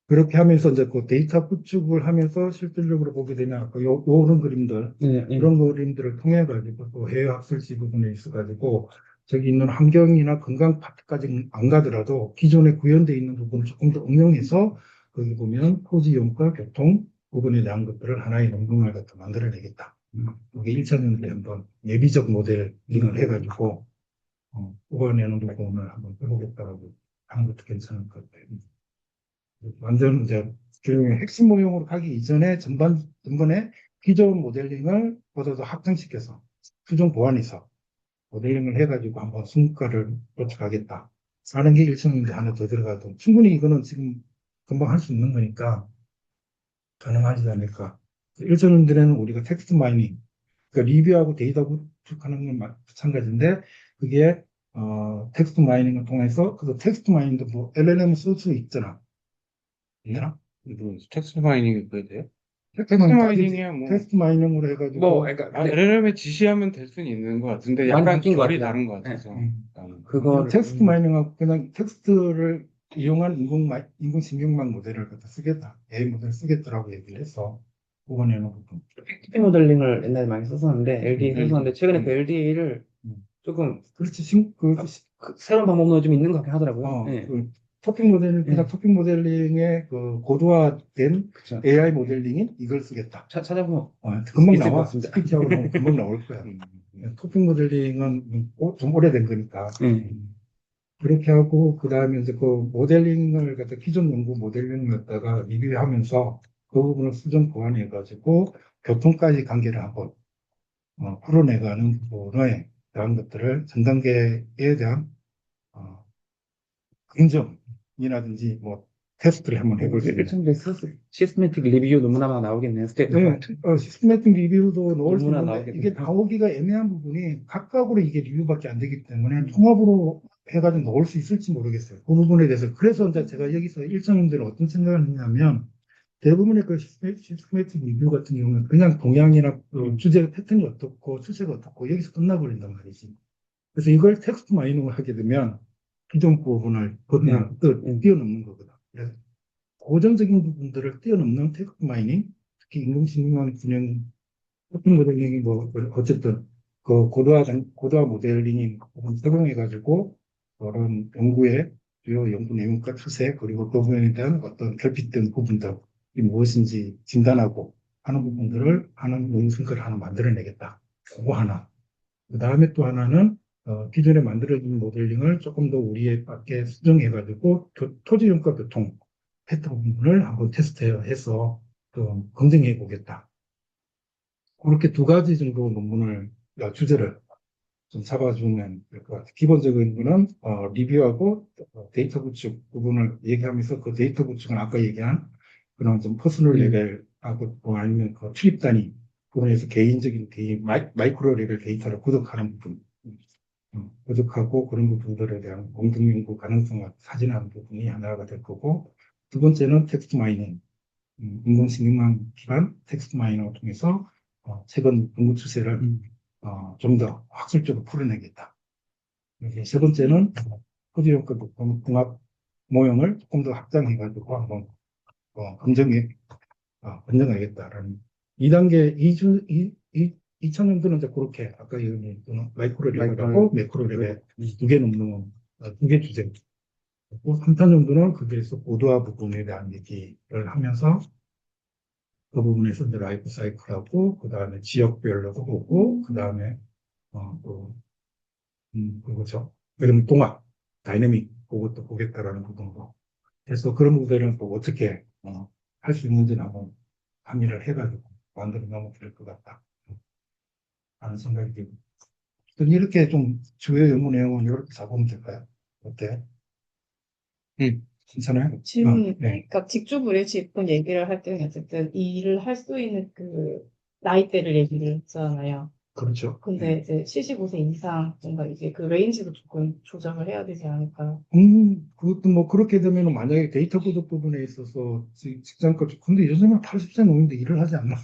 그렇게 하면서 이제 그 데이터 구축을 하면서 실질적으로 보게 되면 아까 요런 그림들 네, 네. 그런 그림들을 통해 가지고 또 해외 학술지 부분에 있어 가지고 저기 있는 환경이나 건강 파트까지 안 가더라도 기존에 구현되어 있는 부분을 조금 더 응용해서 거기 보면 토지 이용과 교통 부분에 대한 것들을 하나의 논문을 갖다 만들어내겠다. 이게 1차년도에 한번 예비적 모델링을 해가지고 뽑아내는 부분을 한번 해보겠다라고 하는 것도 괜찮을 것 같아요. 완전 이제 교육의 핵심 모형으로 가기 이전에 전번에 기존 모델링을 보다 더 확장시켜서 수정 보완해서 모델링을 해가지고 한번 성과를 도출하겠다. 라는 게 1차원인데 하나 더 들어가도 충분히 이거는 지금 금방 할 수 있는 거니까 가능하지 않을까. 1차원들에는 우리가 텍스트 마이닝, 그러니까 리뷰하고 데이터 구축하는 건 마찬가지인데 그게 텍스트 마이닝을 통해서 그래서 텍스트 마이닝도 뭐 LLM 쓸 수 있잖아. 있나? 텍스트 마이닝이 그게 돼요? 텍스트 마이닝이야 뭐. 텍스트 마이닝으로 해가지고 뭐, 그러니까 LLM에 지시하면 될 수는 있는 것 같은데 많이 약간 바뀐 것 결이 같아요. 다른 것 같아서. 그거를 텍스트 마이닝하고 그냥 텍스트를 이용한 인공지능망 모델을 갖다 쓰겠다. AI 모델을 쓰겠다라고 얘기를 해서 뽑아내는 부분. PPT 모델링을 옛날에 많이 썼었는데 LDA 썼었는데 최근에 그 음. LDA를 조금 그렇지. 새로운 방법도 좀 있는 것 같긴 하더라고요. 네. 그 토픽 모델링, 그냥 네. 토픽 모델링의 그 고도화된 그쵸. AI 모델링인 이걸 쓰겠다. 찾아보면 금방 있을 것 나와. 같습니다. 스피치하고 나면 금방 나올 거야. 토픽 모델링은 좀 오래된 거니까. 그렇게 하고, 그 다음에 이제 그 모델링을 갖다, 기존 연구 모델링을 갖다가 리뷰하면서 그 부분을 수정 보완해가지고 교통까지 관계를 한번 풀어내가는 부분에 대한 것들을 전 단계에 대한 긍정이라든지 뭐 테스트를 한번 해볼 수 있는. 일종의 시스테매틱 리뷰 논문 하나 나오겠네요. 네, 시스테매틱 리뷰도 넣을 수 논문 하나 있는데 나오겠네요. 이게 나오기가 애매한 부분이 각각으로 이게 리뷰밖에 안 되기 때문에 통합으로 해가지고 넣을 수 있을지 모르겠어요. 그 부분에 대해서. 그래서 이제 제가 여기서 일정님들은 어떤 생각을 했냐면 대부분의 그 시스테매틱 리뷰 같은 경우는 그냥 동향이나 주제 패턴이 어떻고 추세가 어떻고 여기서 끝나버린단 말이지. 그래서 이걸 텍스트 마이닝을 하게 되면 기존 부분을 뛰어넘는 거거든. 그래서 고정적인 부분들을 뛰어넘는 텍스트 마이닝, 특히 인공지능망 균형, 토픽 모델링이 뭐, 어쨌든, 그 고도화 모델링이 부분 적용해가지고, 그런 연구의 주요 연구 내용과 추세, 그리고 그 부분에 대한 어떤 결핍된 부분들이 무엇인지 진단하고 하는 부분들을 하는 연구성과를 하나 만들어내겠다. 그거 하나. 그 다음에 또 하나는, 기존에 만들어진 모델링을 조금 더 우리에 맞게 수정해가지고, 토지용과 교통, 패턴 부분을 한번 테스트해서 또 검증해 보겠다. 그렇게 두 가지 정도 논문을, 주제를 좀 잡아주면 될 것 같아요. 기본적인 거는, 리뷰하고 데이터 구축 부분을 얘기하면서 그 데이터 구축은 아까 얘기한 그런 좀 퍼스널 레벨하고 뭐 아니면 그 출입 단위 부분에서 개인적인 마이크로 레벨 데이터를 구독하는 부분, 부족하고 그런 부분들에 대한 공동 연구 가능성을 사진하는 부분이 하나가 될 거고, 두 번째는 텍스트 마이닝, 인공지능망 기반 텍스트 마이너를 통해서 최근 연구 추세를 좀 더 학술적으로 풀어내겠다. 세 번째는 토지효과 궁합 모형을 조금 더 확장해가지고 한번 검증하겠다라는 2단계, 2000년도는 이제 그렇게, 아까 얘기한 마이크로 레벨하고 매크로 레벨 두 개 넘는, 두 개 주제. 3차년도는 거기에서 고도화 부분에 대한 얘기를 하면서 그 부분에서 이제 라이프 사이클하고, 그 다음에 지역별로도 보고, 그 다음에, 또, 그거죠. 그러면 동화, 다이내믹, 그것도 보겠다라는 부분도. 그래서 그런 부분들은 또 어떻게, 할 수 있는지 한번 합의를 해가지고 만들어 놓으면 될 것 같다. 하는 생각이 들고. 이렇게 좀 주요 업무 내용은 이렇게 잡으면 될까요? 어때? 괜찮아요? 질문이, 네. 그러니까 직주불일치분 얘기를 할 때는 어쨌든 이 일을 할 수 있는 그 나이대를 얘기를 했잖아요. 그렇죠. 근데 이제 75세 이상 뭔가 이제 그 레인지도 조금 조정을 해야 되지 않을까요? 그것도 뭐 그렇게 되면 만약에 데이터 구독 부분에 있어서 직장과 근데 요즘은 80세 노인도 일을 하지 않나?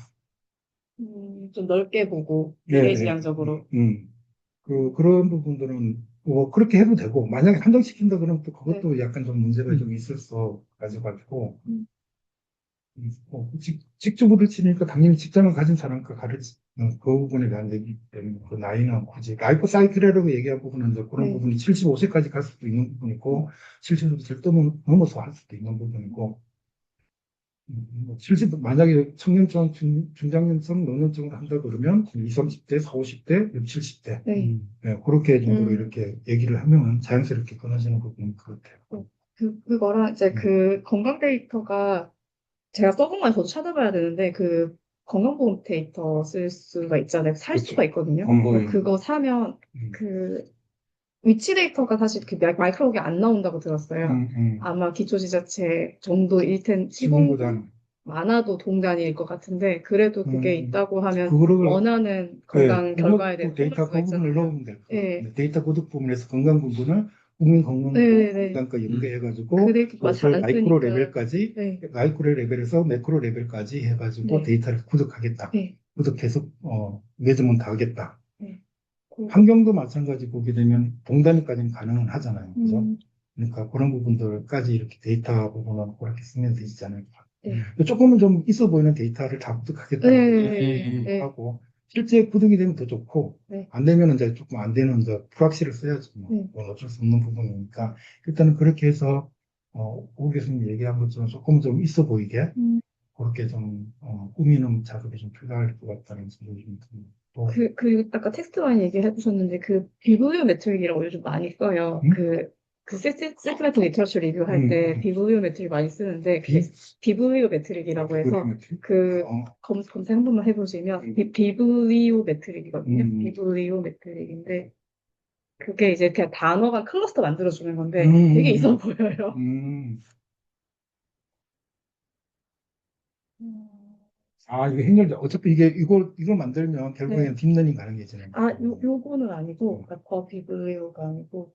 좀 넓게 보고 네, 네. 미래지향적으로. 그런 부분들은 뭐 그렇게 해도 되고 만약에 한정시킨다 그러면 또 네. 그것도 약간 좀 문제가 좀 있을 수 가지고 직주부를 치니까 당연히 직장을 가진 사람과 그 부분에 대한 얘기 때문에 그 나이는 굳이 라이프 사이클이라고 얘기한 부분은 이제 그런 네. 부분이 75세까지 갈 수도 있는 부분이고 70세 넘어서 할 수도 있는 부분이고 70, 만약에 청년층, 중장년층, 노년층을 한다 그러면 20, 30대, 40, 50대, 60, 70대 네. 그렇게 정도로 음. 이렇게 얘기를 하면 자연스럽게 끊어지는 부분인 것 같아요. 그거랑 이제 그 건강 데이터가 제가 써본 건 저도 찾아봐야 되는데 그 건강보험 데이터 쓸 수가 있잖아요. 살 그렇죠. 수가 있거든요. 건보이. 그거 사면 음. 그 위치 데이터가 사실 그 마이크로그램이 안 나온다고 들었어요. 음. 아마 기초지자체 정도일 텐, 시공보 지금보다는 많아도 동단위일 것 같은데 그래도 그게 있다고 하면 그거를 원하는 건강 결과에 그것도 대해 뽑을 데이터 수가 그 부분을 있잖아요. 넣으면 될 것 네. 같아요. 데이터 구독 부분에서 건강 부분을 국민 네네네. 건강과 연계해가지고 그 데이터가 잘 그것을 안 마이크로 뜨니까. 레벨까지 네. 마이크로 레벨에서 매크로 레벨까지 해가지고 네. 데이터를 구독하겠다. 네. 구독해서 매주면 다 하겠다. 네. 환경도 마찬가지 보게 되면 동단위까지는 가능은 하잖아요. 그죠? 음. 그러니까 그런 부분들까지 이렇게 데이터 부분은 그렇게 쓰면 되지 않을까. 네. 조금은 좀 있어 보이는 데이터를 다 구독하겠다는 네. 하고 실제 구독이 되면 더 좋고 네. 안 되면 이제 조금 안 되는 이제 프락시를 써야지 뭐. 네. 그건 어쩔 수 없는 부분이니까 일단은 그렇게 해서 오 교수님 얘기한 것처럼 조금 좀 있어 보이게 그렇게 좀 꾸미는 작업이 좀 필요할 것 같다는 생각이 좀 듭니다. 또 그, 아까 텍스트만 얘기해 주셨는데, 그, 비블리오 메트릭이라고 요즘 많이 써요. 세트메트 리터러처 리뷰할 때 비블리오 메트릭 많이 쓰는데, 비블리오 메트릭이라고 해서, 검색 한 번만 해보시면, 비블리오 메트릭이거든요. 비블리오 메트릭인데, 그게 이제 그냥 단어가 클러스터 만들어주는 건데, 되게 있어 보여요. 이게 행렬 어차피 이걸 만들면 결국에는 네. 딥러닝 가는 게 있잖아요. 요거는 아니고, 더 비블리오가 아니고,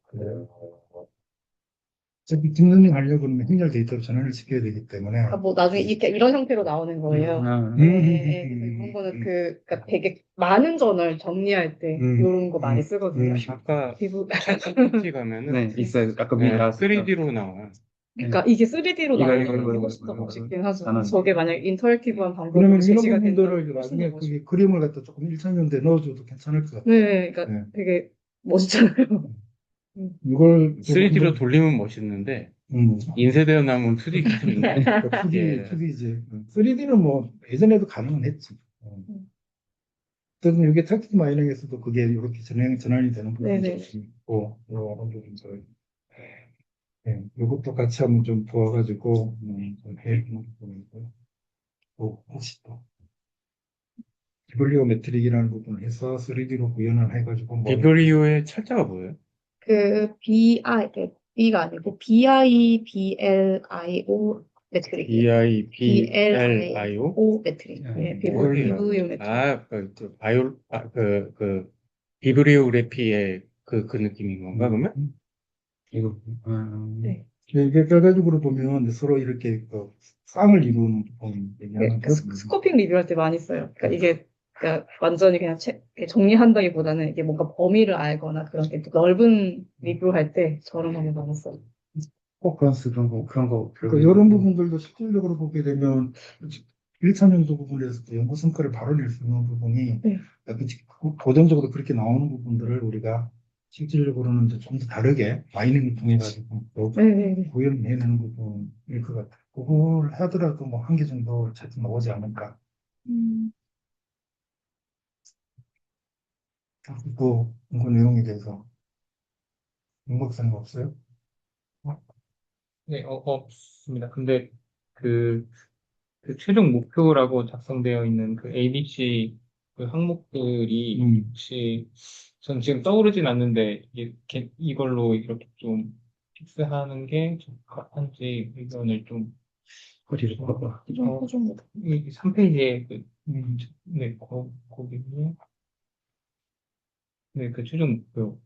어차피 딥러닝 하려고 그러면 행렬 데이터로 전환을 시켜야 되기 때문에. 뭐 나중에 이런 형태로 나오는 거예요. 네, 그래서 이런 거는 그러니까 되게 많은 저널 정리할 때 이런 거 많이 쓰거든요. 아까 피부. 챗GPT 가면은 네, 있어요. 아까 네, 미리 나왔어요. 3D로 나와요. 그러니까 이게 3D로 이거, 나오는 이거, 게 이거, 훨씬 더 이거, 멋있긴 하죠. 저는- 저게 만약 인터랙티브한 방법으로 그러면 이런 제시가 된다면 부분들을 훨씬 나중에 더 멋있고. 그게 그림을 갖다 조금 1차년대 넣어줘도 괜찮을 것 같아요. 네, 그러니까 네. 되게 멋있잖아요. 이걸 3D로 돌리면 멋있는데 인쇄되어 나오면 2D이기 때문에 2D지. 3D는 뭐 예전에도 가능은 했지. 어쨌든 이게 텍스트 마이닝에서도 그게 이렇게 전환이 되는 부분이 네네. 있고 이런 부분들. 이것도 같이 한번 좀 도와가지고 좀 해보는 부분이고요. 또 혹시 또 비블리오 메트릭이라는 부분을 해서 3D로 구현을 해가지고 비블리오의 철자가 뭐예요? B가 아니고 BIBLIO 메트릭. BIBLIO? 메트릭. 네, 뭐예요? 비블리오 메트릭. 비블리오그래피의 그 느낌인 건가, 그러면? 이거, 네. 이게 결과적으로 보면 서로 이렇게 쌍을 이루는 부분 얘기하는 그 스코핑 리뷰할 때 많이 써요. 그러니까 이게 그러니까 완전히 그냥 정리한다기보다는 이게 뭔가 범위를 알거나 그런 게 넓은 리뷰할 때 저런 거 많이 써요. 포커스 그런 거 그러니까 이런 부분들도 실질적으로 보게 되면 1차년도 부분에서 연구 성과를 바로 낼 수 있는 부분이 네. 약간 고전적으로 그렇게 나오는 부분들을 우리가 실질적으로는 좀 더 다르게 마이닝을 통해 가지고 또 네네네. 구현해내는 부분일 것 같아요. 그걸 하더라도 뭐 한 개 정도 차트 나오지 않을까. 그 내용에 대해서 윤박사님 없어요? 네, 없습니다. 근데 그, 그 최종 목표라고 작성되어 있는 그 ABC 그 항목들이 혹시 전 지금 떠오르진 않는데 이걸로 이렇게 좀 픽스하는 게 적합한지 의견을 좀 어디를 봐봐. 좀 3페이지에 그, 네, 거기에 네, 그 최종 목표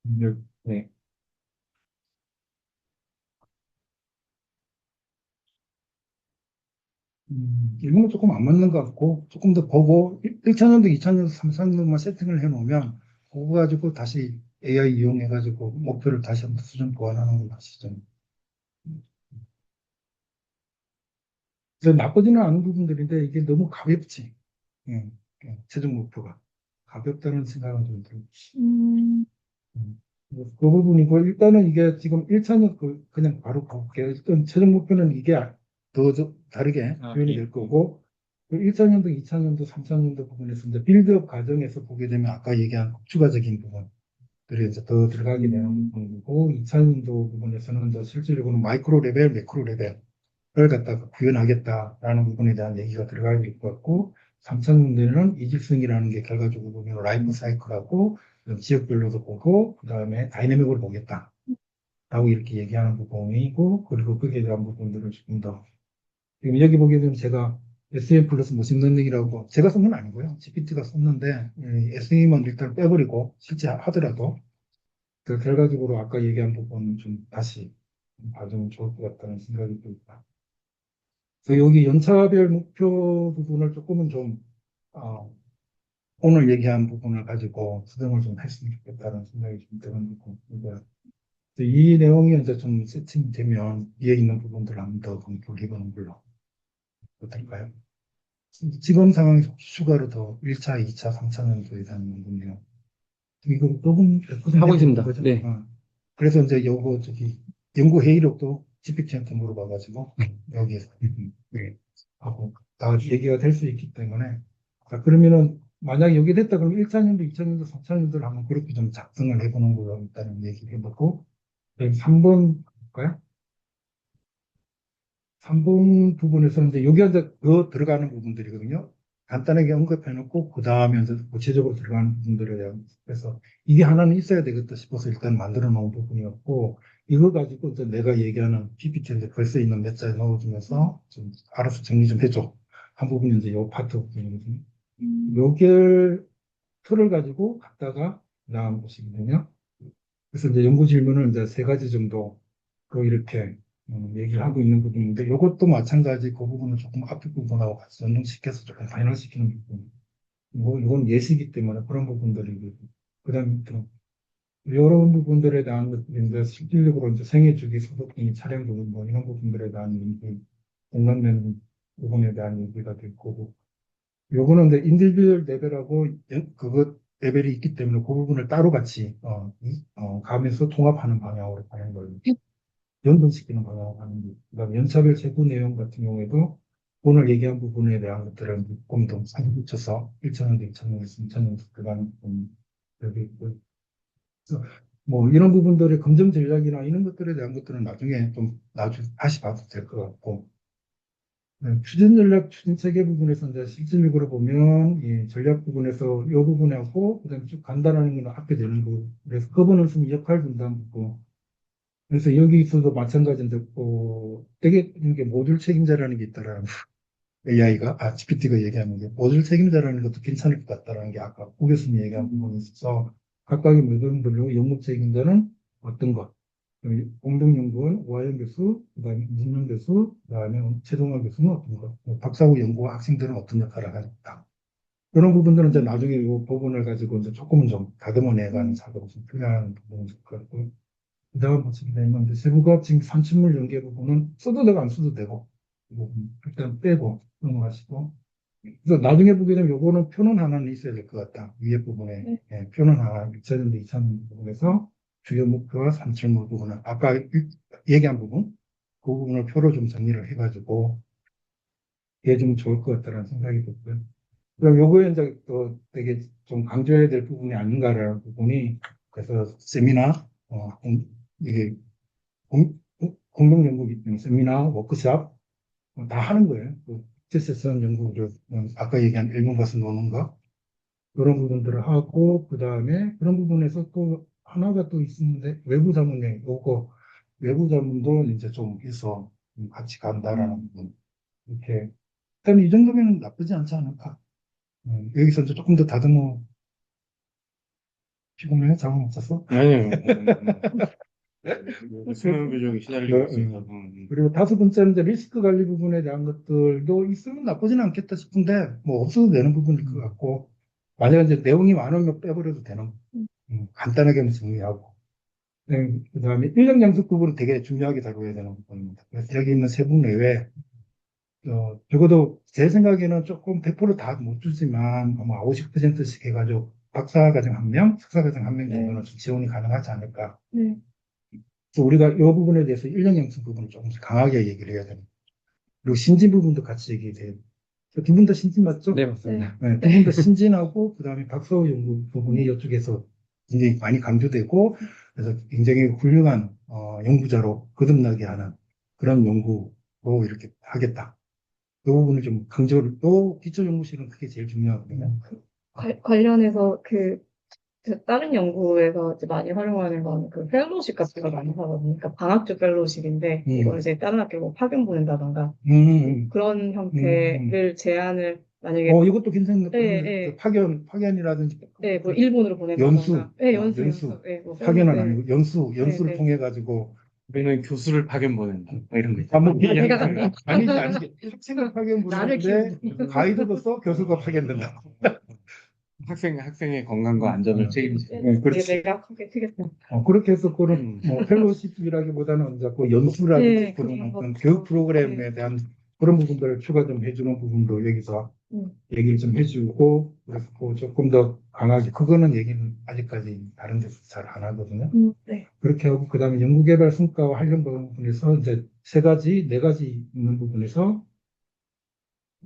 네. 네. 이거는 조금 안 맞는 것 같고, 조금 더 보고, 1차년도, 2차년도, 3차년도만 세팅을 해놓으면, 그거 가지고 다시 AI 이용해가지고 목표를 다시 한번 수준 보완하는 걸로 하시죠. 그래서 나쁘지는 않은 부분들인데, 이게 너무 가볍지. 예, 최종 목표가. 가볍다는 생각은 좀 들어요. 그 부분이고, 일단은 이게 지금 1차년 그냥 바로 볼게요. 일단 최종 목표는 이게 더 다르게 표현이 될 거고, 1차년도, 2차년도, 3차년도 부분에서 이제 빌드업 과정에서 보게 되면 아까 얘기한 추가적인 부분들이 이제 더 들어가게 되는 부분이고, 2차년도 부분에서는 이제 실질적으로는 마이크로 레벨, 매크로 레벨을 갖다가 구현하겠다라는 부분에 대한 얘기가 들어가게 될 것 같고, 3차년도에는 이직성이라는 게 결과적으로 보면 라이프 사이클하고 지역별로도 보고, 그 다음에 다이내믹으로 보겠다. 라고 이렇게 얘기하는 부분이고, 그리고 거기에 대한 부분들을 조금 더. 지금 여기 보게 되면 제가 SEM 플러스 머신러닝이라고, 제가 쓴 건 아니고요. GPT가 썼는데, SEM은 일단 빼버리고, 실제 하더라도, 그 결과적으로 아까 얘기한 부분은 좀 다시 봐주면 좋을 것 같다는 생각이 듭니다. 그래서 여기 연차별 목표 부분을 조금은 좀, 어, 오늘 얘기한 부분을 가지고 수정을 좀 했으면 좋겠다는 생각이 좀 드는 부분이고요. 이 내용이 이제 좀 세팅되면 위에 있는 부분들을 한번 더 검토를 해보는 걸로 어떨까요? 지금 상황이 추가로 더 1차, 2차, 3차 년도에 대한 건데요. 이거 녹음 100% 하고 있습니다. 거죠? 네. 그래서 이제 요거 연구 회의록도 GPT한테 물어봐가지고 여기에서 네, 하고 다 얘기가 될 수 있기 때문에 자, 그러면은 만약에 여기 됐다 그러면 1차년도, 2차년도, 3차년도를 한번 그렇게 좀 작성을 해보는 걸로 일단은 얘기를 해보고 3번 볼까요? 3번 부분에서는 이제 여기 이제 더 들어가는 부분들이거든요. 간단하게 언급해놓고 그 다음에 이제 구체적으로 들어가는 부분들에 대한 그래서 이게 하나는 있어야 되겠다 싶어서 일단 만들어 놓은 부분이었고 이거 가지고 이제 내가 얘기하는 PPT인데 벌써 있는 몇 자리 넣어주면서 좀 알아서 정리 좀 해줘 한 부분이 이제 요 파트 부분이거든요. 요걸 틀을 가지고 갖다가 나온 것이거든요. 그래서 이제 연구 질문을 이제 세 가지 정도 이렇게 얘기를 하고 있는 부분인데 이것도 마찬가지 그 부분은 조금 앞에 부분하고 같이 연동시켜서 조금 파인얼시키는 부분. 이건 예시이기 때문에 그런 부분들이 그다음에 또 이런 부분들에 대한 것들이 이제 실질적으로 이제 생애주기, 소득주기, 차량 부분 뭐 이런 부분들에 대한 공감되는 부분에 대한 얘기가 될 거고 요거는 이제 인디비du얼 레벨하고 그것 레벨이 있기 때문에 그 부분을 따로 같이 가면서 통합하는 방향으로 가는 걸로 연동시키는 방향으로 가는 거. 그다음에 연차별 세부 내용 같은 경우에도 오늘 얘기한 부분에 대한 것들을 공동 상붙여서 1차년도, 2차년도, 3차년도 들어가는 부분 여기 있고 그래서 뭐 이런 부분들의 검증 전략이나 이런 것들에 대한 것들은 나중에 좀 나중에 다시 봐도 될 것 같고 네, 추진 전략, 추진 체계 부분에서 이제 실질적으로 보면 이 전략 부분에서 이 부분하고 그다음에 쭉 간단한 건 앞에 되는 거. 그래서 그분은 좀 역할 분담 부분. 그래서 여기서도 마찬가지인데 되게 이게 모듈 책임자라는 게 있더라고요. AI가 GPT가 얘기하는 게 모듈 책임자라는 것도 괜찮을 것 같다라는 게 아까 오 교수님 얘기한 부분이 있어서 각각의 모듈별로 연구 책임자는 어떤 것. 공동연구원 오하영 교수, 그다음에 이진영 교수, 그다음에 최동환 교수는 어떤 것, 박사후 연구와 학생들은 어떤 역할을 하겠다. 이런 부분들은 이제 나중에 이 부분을 가지고 이제 조금은 좀 다듬어내가는 작업을 좀 필요한 부분인 것 같고, 그다음 보시게 되면 이제 세부과학 지금 산출물 연계 부분은 써도 되고 안 써도 되고, 일단 빼고 넘어가시고. 그래서 나중에 보게 되면 요거는 표는 하나는 있어야 될 것 같다. 위에 부분에. 네. 예, 표는 하나, 1차전지, 2차전지 부분에서 주요 목표와 산출물 부분을, 아까 얘기한 부분, 그 부분을 표로 좀 정리를 해가지고, 이게 좀 좋을 것 같다는 생각이 들고요. 그럼 요거에 이제 또 되게 좀 강조해야 될 부분이 아닌가라는 부분이, 그래서 세미나, 이게 공동 연구기 때문에 세미나, 워크샵, 다 하는 거예요. 그 국제세선 연구를, 아까 얘기한 일본 가서 노는 거, 그런 부분들을 하고, 그 다음에 그런 부분에서 또 하나가 또 있는데, 외부 자문회, 요거, 외부 자문도 이제 좀 해서 같이 간다라는 부분. 이렇게. 일단 이 정도면 나쁘지 않지 않을까. 여기서 이제 조금 더 다듬어, 피곤해? 잠은 못 잤어? 아니요. 수면 부족에 시달리고 네, 있어서. 그리고 다섯 번째는 이제 리스크 관리 부분에 대한 것들도 있으면 나쁘지는 않겠다 싶은데, 뭐 없어도 되는 부분일 것 같고, 만약에 이제 내용이 많으면 빼버려도 되는, 간단하게만 정리하고. 그 다음에 인력 양수 부분은 되게 중요하게 다뤄야 되는 부분입니다. 그래서 여기 있는 세 분 외에, 적어도 제 생각에는 조금 100%다 못 주지만, 아마 50%씩 해가지고, 박사과정 한 명, 석사과정 한 명 정도는 좀 지원이 가능하지 않을까. 네. 그래서 우리가 이 부분에 대해서 인력 양수 부분을 조금씩 강하게 얘기를 해야 됩니다. 그리고 신진 부분도 같이 얘기돼요. 두 분 다 신진 맞죠? 네, 맞습니다. 네, 두 분 다 신진하고 그다음에 박사후 연구 부분이 이쪽에서 굉장히 많이 강조되고 그래서 굉장히 훌륭한 연구자로 거듭나게 하는 그런 연구로 이렇게 하겠다. 그 부분을 좀 강조를 또 기초 연구실은 그게 제일 중요하거든요. 관련해서 그 다른 연구에서 이제 많이 활용하는 건 그 펠로십 같은 거 많이 하거든요. 그러니까 방학주 펠로십인데 이걸 이제 다른 학교로 뭐 파견 보낸다던가 그런 형태를 제안을 만약에 이것도 괜찮은 것 네, 같은데 네. 파견이라든지 네, 뭐 일본으로 보낸다던가 연수, 네, 연수. 네, 뭐 파견은 네. 아니고 연수를 네. 통해 가지고 우리는 교수를 파견 보낸다. 뭐 이런 거 있죠. 한번 내가 간다. 아니지 학생을 파견 나를 보내는데 가이드로서 교수가 파견된다. 학생의 건강과 안전을 책임지는. 네, 그렇지. 내가 크게 크겠다. 그렇게 해서 그런 펠로십이라기보다는 이제 그 연수라든지 네, 그런 그런 어떤 거. 교육 프로그램에 네. 대한 그런 부분들을 추가 좀 해주는 부분도 여기서 음. 얘기를 좀 해주고 그래서 그 조금 더 강하게 그거는 얘기는 아직까지 다른 데서 잘 안 하거든요. 네. 그렇게 하고 그다음에 연구개발 성과와 활용 부분에서 이제 네 가지 있는 부분에서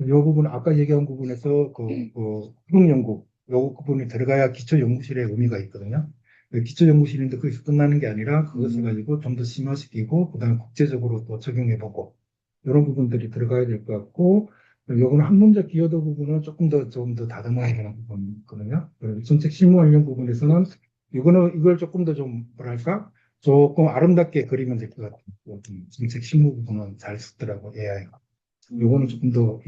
이 부분 아까 얘기한 부분에서 그 후속 연구 요 부분이 들어가야 기초 연구실의 의미가 있거든요. 그 기초 연구실인데 거기서 끝나는 게 아니라 그것을 가지고 좀 더 심화시키고 그다음에 국제적으로 또 적용해보고 이런 부분들이 들어가야 될 것 같고 요거는 학문적 기여도 부분은 좀 더 다듬어야 되는 부분이거든요. 그리고 정책 실무 관련 부분에서는 이걸 조금 더 좀 뭐랄까 조금 아름답게 그리면 될 것 같아요. 정책 실무 부분은 잘 썼더라고 AI가. 요거는 조금 더,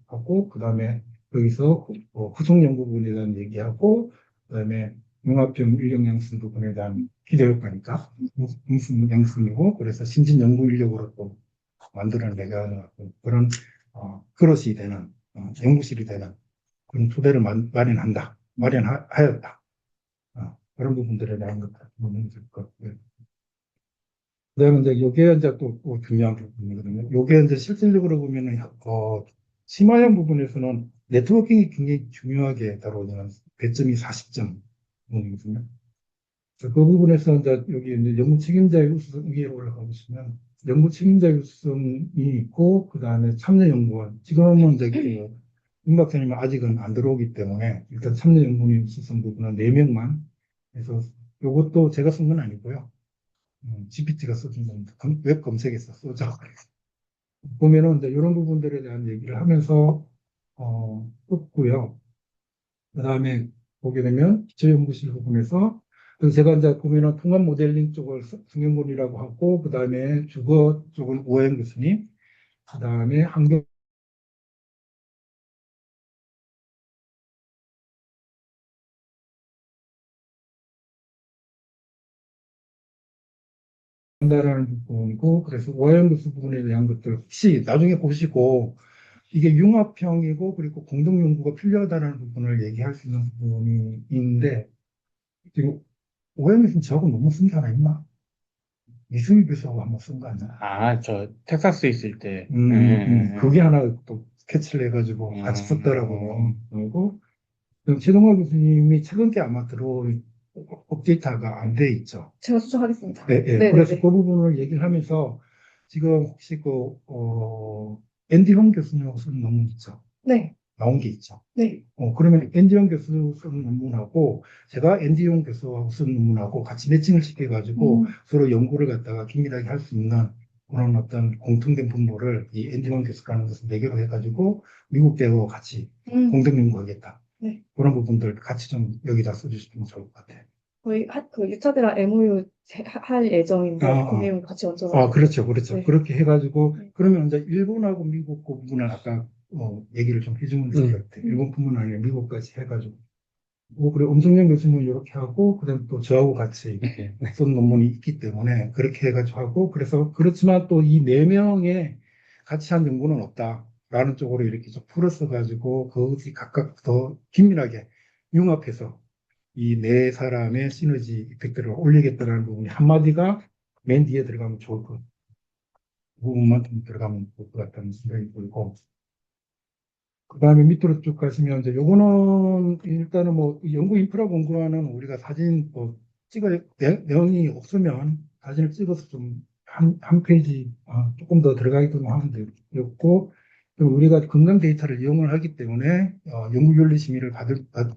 하고, 그 다음에 여기서 후속 연구 부분에 대한 얘기하고, 그 다음에 융합형 인력 양성 부분에 대한 기대 효과니까, 양성이고, 그래서 신진 연구 인력으로 또 만들어내가 하는 그런, 그릇이 되는, 연구실이 되는 그런 토대를 마련하였다. 그런 부분들에 대한 것들 보면 될 것 같고요. 그다음에 이제 요게 이제 또 중요한 부분이거든요. 요게 이제 실질적으로 보면은 심화형 부분에서는 네트워킹이 굉장히 중요하게 다뤄지는 배점이 40점 부분이거든요. 그래서 그 부분에서 이제 여기 이제 연구 책임자의 우수성 위에 올라가고 있으면 연구 책임자의 우수성이 있고 그 다음에 참여연구원 지금은 이제 임 박사님은 아직은 안 들어오기 때문에 일단 참여연구원 우수성 부분은 4명만 해서 요것도 제가 쓴 건 아니고요. GPT가 써준 겁니다. 웹 검색에서 쏘죠. 보면은 이제 이런 부분들에 대한 얘기를 하면서 뽑고요. 그 다음에 보게 되면 기초연구실 부분에서 그래서 제가 이제 보면은 통합 모델링 쪽을 승용군이라고 하고 그 다음에 주거 쪽은 오행 교수님, 그 다음에 환경 한다라는 부분이고 그래서 오행 교수 부분에 대한 것들 혹시 나중에 보시고 이게 융합형이고 그리고 공동 연구가 필요하다는 부분을 얘기할 수 있는 부분이 있는데 지금 오해는 저하고 너무 쓴 게 하나 있나? 이수미 교수하고 한번 쓴 거 아니야? 아, 저 텍사스 있을 때. 그게 하나 또 캐치를 해가지고 같이 썼더라고요. 그리고 최동화 교수님이 최근 게 아마 들어올 업데이트가 안 돼 있죠. 제가 수정하겠습니다. 네, 예. 네, 그래서 네, 그 부분을 얘기를 하면서 지금 혹시 앤디 형 교수님하고 쓴 논문 있죠? 네, 나온 게 있죠. 네, 그러면 앤디 형 교수 쓴 논문하고 제가 앤디 형 교수하고 쓴 논문하고 같이 매칭을 시켜가지고 음, 서로 연구를 갖다가 긴밀하게 할 수 있는 그런 어떤 공통된 분모를 이 앤디 형 교수가 하는 것을 매개로 해가지고 미국 대학하고 같이 공동 연구하겠다. 네. 그런 부분들 같이 좀 여기다 써주시면 좋을 것 같아요. 저희 그 유타대랑 MOU 할 예정인데 아, 그 아. 내용 같이 얹어. 그렇죠, 그렇죠. 네. 그렇게 해가지고, 네. 그러면 이제 일본하고 미국 그 부분은 아까, 얘기를 좀 해주면 될 것 같아요. 일본 뿐만 아니라 미국까지 해가지고. 그래, 엄성영 교수님은 이렇게 하고, 그 다음에 또 저하고 같이 쓴 논문이 있기 때문에, 그렇게 해가지고 하고, 그래서, 그렇지만 또 이 네 명의 같이 한 연구는 없다. 라는 쪽으로 이렇게 좀 풀었어가지고, 그것이 각각 더 긴밀하게 융합해서 이 네 사람의 시너지 이펙트를 올리겠다는 부분이 한마디가 맨 뒤에 들어가면 좋을 것 같아요. 그 부분만 좀 들어가면 좋을 것 같다는 생각이 들고, 그 다음에 밑으로 쭉 가시면, 이제 요거는 일단은 뭐, 연구 인프라 공고안은 우리가 사진 뭐, 내용이 없으면 사진을 찍어서 좀 한 페이지, 조금 더 들어가게끔 하면 되겠고, 또 우리가 건강 데이터를 이용을 하기 때문에, 연구윤리 심의를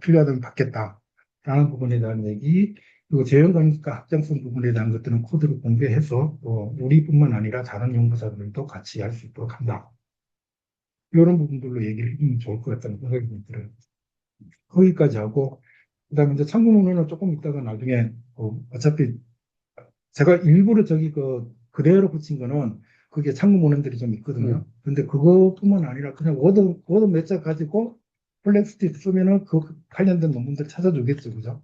필요하다면 받겠다. 라는 부분에 대한 얘기, 그리고 재현 가능성과 확장성 부분에 대한 것들은 코드를 공개해서, 우리뿐만 아니라 다른 연구자들도 같이 할 수 있도록 한다. 이런 부분들로 얘기를 해주면 좋을 것 같다는 생각이 좀 들어요. 거기까지 하고, 그 다음에 이제 참고문헌은 조금 이따가 나중에, 어차피 제가 일부러 저기 그대로 붙인 거는 그게 참고문헌들이 좀 있거든요. 근데 그것뿐만 아니라 그냥 워드 몇 자 가지고 플렉스티 쓰면은 그 관련된 논문들 찾아주겠죠. 그죠?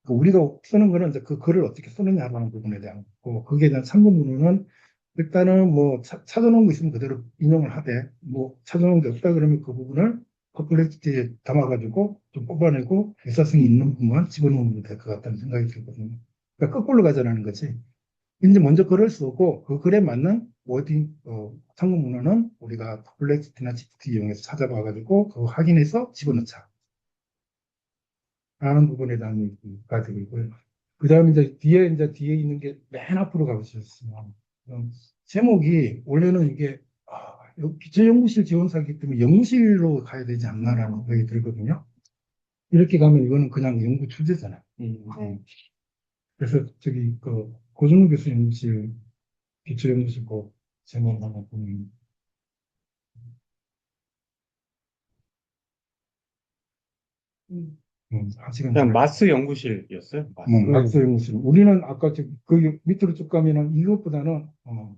우리가 쓰는 거는 이제 그 글을 어떻게 쓰느냐라는 부분에 대한 거고, 거기에 대한 참고문헌은 일단은 뭐 찾아놓은 거 있으면 그대로 인용을 하되, 뭐 찾아놓은 게 없다 그러면 그 부분을 퍼플렉시티에 담아가지고 좀 뽑아내고 유사성이 있는 부분만 집어넣으면 될 것 같다는 생각이 들거든요. 그러니까 거꾸로 가자라는 거지. 이제 먼저 글을 쓰고 그 글에 맞는 워딩, 참고문헌은 우리가 퍼플렉시티나 GPT 이용해서 찾아봐가지고 그거 확인해서 집어넣자. 라는 부분에 대한 얘기가 되고요. 그 다음에 이제 뒤에 있는 게 맨 앞으로 가보셨으면, 제목이, 원래는 이게, 기초연구실 지원사이기 때문에 연구실로 가야 되지 않나라는 생각이 들거든요. 이렇게 가면 이거는 그냥 연구 주제잖아요. 그래서 고준호 교수 연구실, 기초연구실 제목 하나 보면, 아직은 그냥 마스 연구실이었어요. 마스. 마스 연구실. 우리는 아까 거기 밑으로 쭉 가면은 이것보다는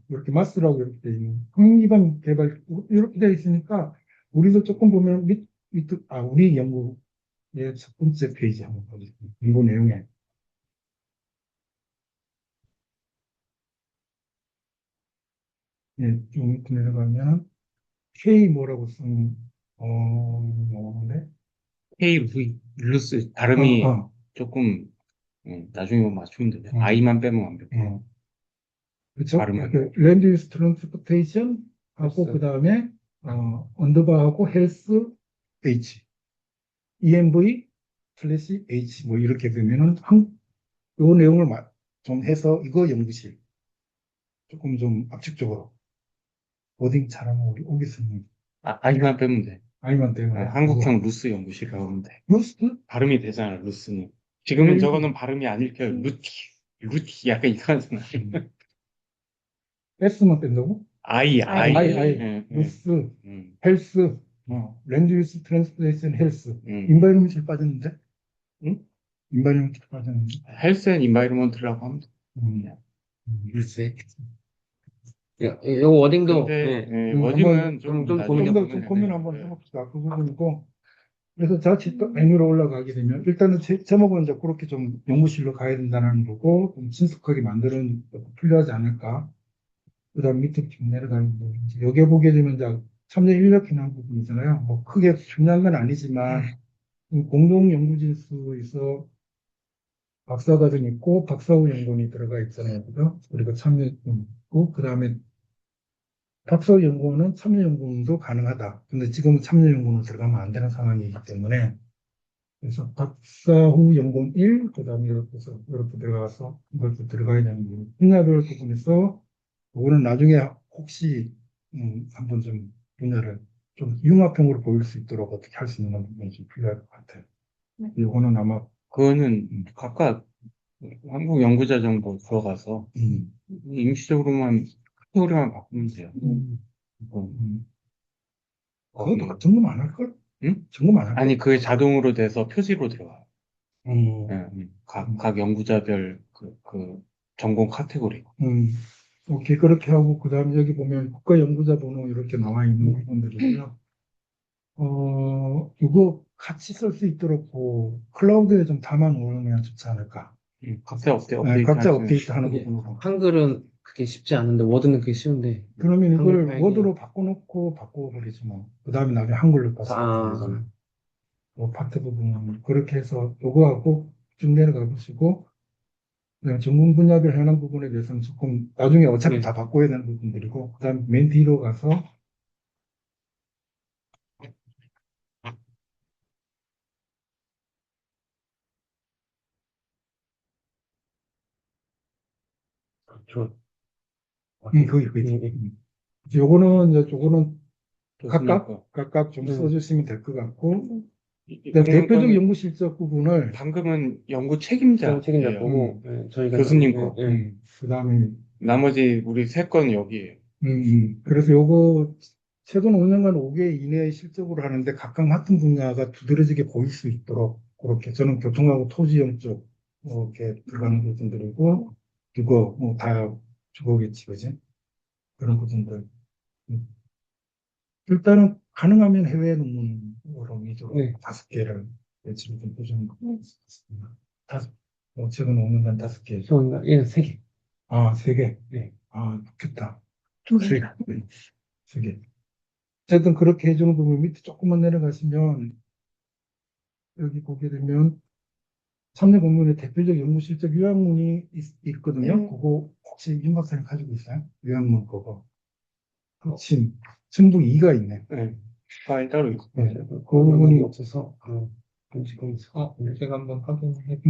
이렇게 마스라고 이렇게 돼 있는 흥미기반 개발 이렇게 돼 있으니까 우리도 조금 보면 우리 연구의 첫 번째 페이지 한번 보겠습니다. 연구 내용에 좀 밑으로 내려가면 K 뭐라고 쓴 나오는데 KV, 루스, 발음이 어, 조금, 나중에 뭐 맞추면 되죠. 어. I만 빼면 완벽해. 그렇죠? 발음하기. 랜드 유스 트랜스포테이션 하고 그 다음에 언더바하고 헬스 H EMV 슬래시 H 뭐 이렇게 되면은 요 내용을 좀 해서 이거 연구실 조금 좀 압축적으로 워딩 잘하면 우리 오겠습니다. I만 빼면 돼. 아니면 때문에 한국형 루스 연구실이라고 하면 돼. 루스 발음이 되잖아, 루스는. 지금은 네. 저거는 발음이 안 읽혀요. 루티, 약간 이상하잖아. S만 뺀다고? I. I 루스 헬스 랜드 유스 트랜스포테이션 헬스 인바이러먼트 빠졌는데 응? 인바이러먼트 빠졌는데 헬스 앤 인바이러먼트라고 하면 돼. 글쎄. 요 워딩도, 근데, 한번 워딩은 좀 좀 나중에 고민해 좀 보면 고민 돼. 한번 해봅시다. 그 부분이고 그래서 자칫 또 메뉴로 올라가게 되면 일단은 제목은 이제 그렇게 좀 연구실로 가야 된다는 거고 좀 친숙하게 만드는 것도 필요하지 않을까. 그다음 밑으로 좀 내려가면 이제 여기에 보게 되면 이제 참여 인력이라는 부분이잖아요. 뭐 크게 중요한 건 아니지만 공동 연구 질서에서 박사과정 있고 박사후 연구원이 들어가 있잖아요. 그죠? 그리고 참여연구원 있고 그다음에 박사후 연구원은 참여연구원도 가능하다. 근데 지금은 참여연구원으로 들어가면 안 되는 상황이기 때문에 그래서 박사후 연구원 1, 그다음에 이렇게 해서 이렇게 들어가서 이것도 들어가야 되는 거예요. 분야별 부분에서 이거는 나중에 혹시 한번 좀 분야를 좀 융합형으로 보일 수 있도록 어떻게 할 수 있는 부분이 좀 필요할 것 같아요. 네. 이거는 아마 그거는 각각 한국연구자정보 들어가서 음, 임시적으로만 카테고리만 바꾸면 돼요. 그거, 그것도 점검 안 할걸? 응? 점검 안 할걸? 아니, 그게 자동으로 돼서 표지로 들어가요. 음, 각 연구자별 그 전공 카테고리. 음, 오케이, 그렇게 하고, 그 다음에 여기 보면 국가연구자 번호 이렇게 나와 있는 부분들이고요. 이거 같이 쓸 수 있도록 클라우드에 좀 담아 놓으면 좋지 않을까. 각자 네, 각자 하시면 업데이트 하는 이게 부분으로. 한글은 그게 쉽지 않은데 워드는 그게 쉬운데 그러면 한글 이걸 파일이- 워드로 바꿔놓고 바꿔버리지 뭐. 그 다음에 나중에 한글로 다시 바꿔버리잖아요. 아, 뭐 파트 부분은 그렇게 해서 요거하고 쭉 내려가 보시고 그다음에 전공 분야별 해당 부분에 대해서는 조금 나중에 어차피 네. 다 바꿔야 되는 부분들이고 그다음에 맨 뒤로 가서 저, 거기 예, 예. 요거는 이제 요거는 교수님 거. 각각 좀 써주시면 될 것 같고 그다음에 그런 대표적 거는 연구 실적 부분을 방금은 연구 저는 책임자 책임자예요. 거고 예, 저희가 교수님 예, 거. 예. 그다음에 나머지 우리 세 건 여기에요. 그래서 요거 최근 5년간 5개 이내의 실적으로 하는데 각각 맡은 분야가 두드러지게 보일 수 있도록 그렇게 저는 교통하고 토지형 쪽 이렇게 들어가는 부분들이고 이거 뭐 다 주거겠지 그지 그런 부분들 음. 일단은 가능하면 해외 논문으로 위주로 네. 5개를 지금 좀 보시는 것 같습니다. 최근 5년간 5개 저희가 얘는 3개. 아 3개 네. 아 좋겠다 두 개. 3개 어쨌든 그렇게 해주는 부분 밑에 조금만 내려가시면 여기 보게 되면 참여 공무원의 대표적 연구 실적 요약문이 있거든요. 네. 그거 혹시 윤 박사님 가지고 있어요? 요약문 그거. 침 첨부 2가 있네. 네. 파일 따로 있고. 네. 그 그 부분이 부분이 없어서 지금 제가 한번 확인해.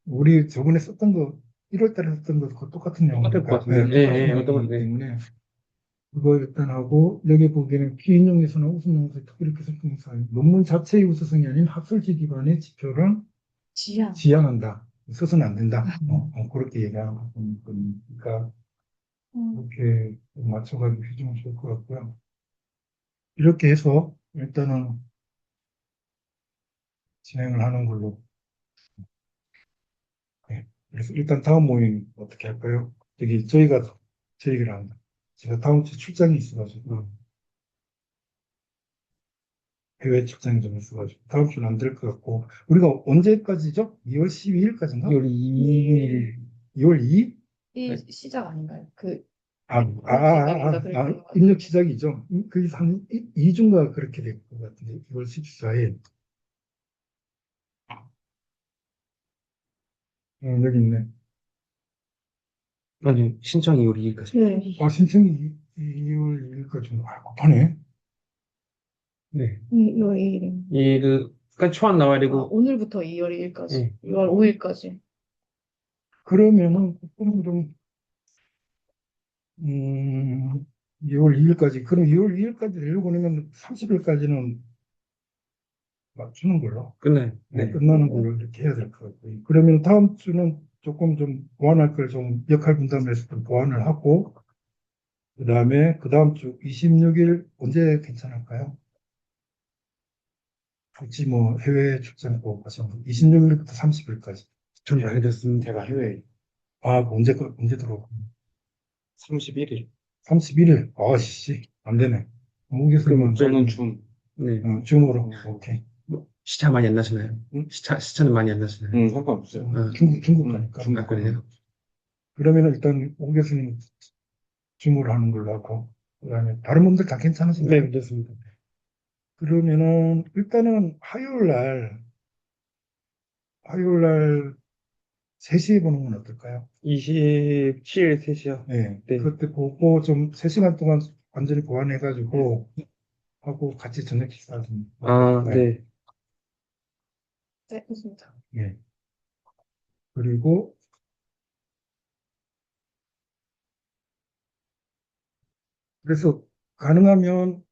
우리 저번에 썼던 거 1월 달에 썼던 거 그거 똑같은 똑같을 것 내용이니까 같은데. 네, 예, 똑같은 예, 어떤 내용이기 건데. 때문에 그거 일단 하고 여기 보기에는 기인용 예수나 우수 연구소의 특별히 교섭공사 논문 자체의 우수성이 아닌 학술지 기반의 지표를 지향. 지향한다. 써서는 안 된다. 그렇게 얘기하는 거니까 이렇게 맞춰가지고 해주면 좋을 것 같고요. 이렇게 해서 일단은 진행을 하는 걸로. 네. 그래서 일단 다음 모임 어떻게 할까요? 저기 저희가 제 얘기를 한다. 제가 다음 주 출장이 있어가지고 해외 출장이 좀 있어가지고 다음 주는 안 될 것 같고 우리가 언제까지죠? 2월 12일까지인가? 2월 2일 2월 2일? 이 시작 아닌가요? 입력 시작이죠. 그게 한 2주인가 그렇게 될 것 같은데, 2월 14일. 여기 있네. 아니 신청이 2월 2일까지. 네. 신청이 2월 2일까지. 급하네. 네. 2월 2일입니다. 2일까지 초안 나와야 되고 오늘부터 2월 2일까지. 네. 2월 5일까지. 그러면은, 조금 좀, 2월 2일까지. 그럼 2월 2일까지 되려고 하면 30일까지는 맞추는 걸로. 끝나요. 네, 네. 끝나는 걸로 이렇게 해야 될 것 같고요. 그러면 다음 주는 조금 좀 보완할 걸 좀 역할 분담해서 좀 보완을 하고, 그 다음에 그 다음 주 26일 언제 괜찮을까요? 혹시 뭐 해외 출장 꼭 가시면 26일부터 30일까지. 전 알겠습니다. 제가 해외에 언제 들어오고? 31일. 31일. 아씨, 안 되네. 오 교수님은 저는 중. 네. 줌으로. 오케이. 시차 많이 안 나시나요? 응? 시차는 많이 안 나시나요? 상관없어요. 아, 중국 가니까. 아, 그래요? 그러면 일단 오 교수님 줌으로 하는 걸로 하고, 그다음에 다른 분들 다 괜찮으신가요? 네, 괜찮습니다. 그러면은 일단은 화요일 날 3시에 보는 건 어떨까요? 27일 3시요. 네. 네. 그때 보고 좀 3시간 동안 완전히 보완해가지고 하고 같이 저녁 식사 좀. 아, 네. 네, 좋습니다. 예. 그리고 그래서 가능하면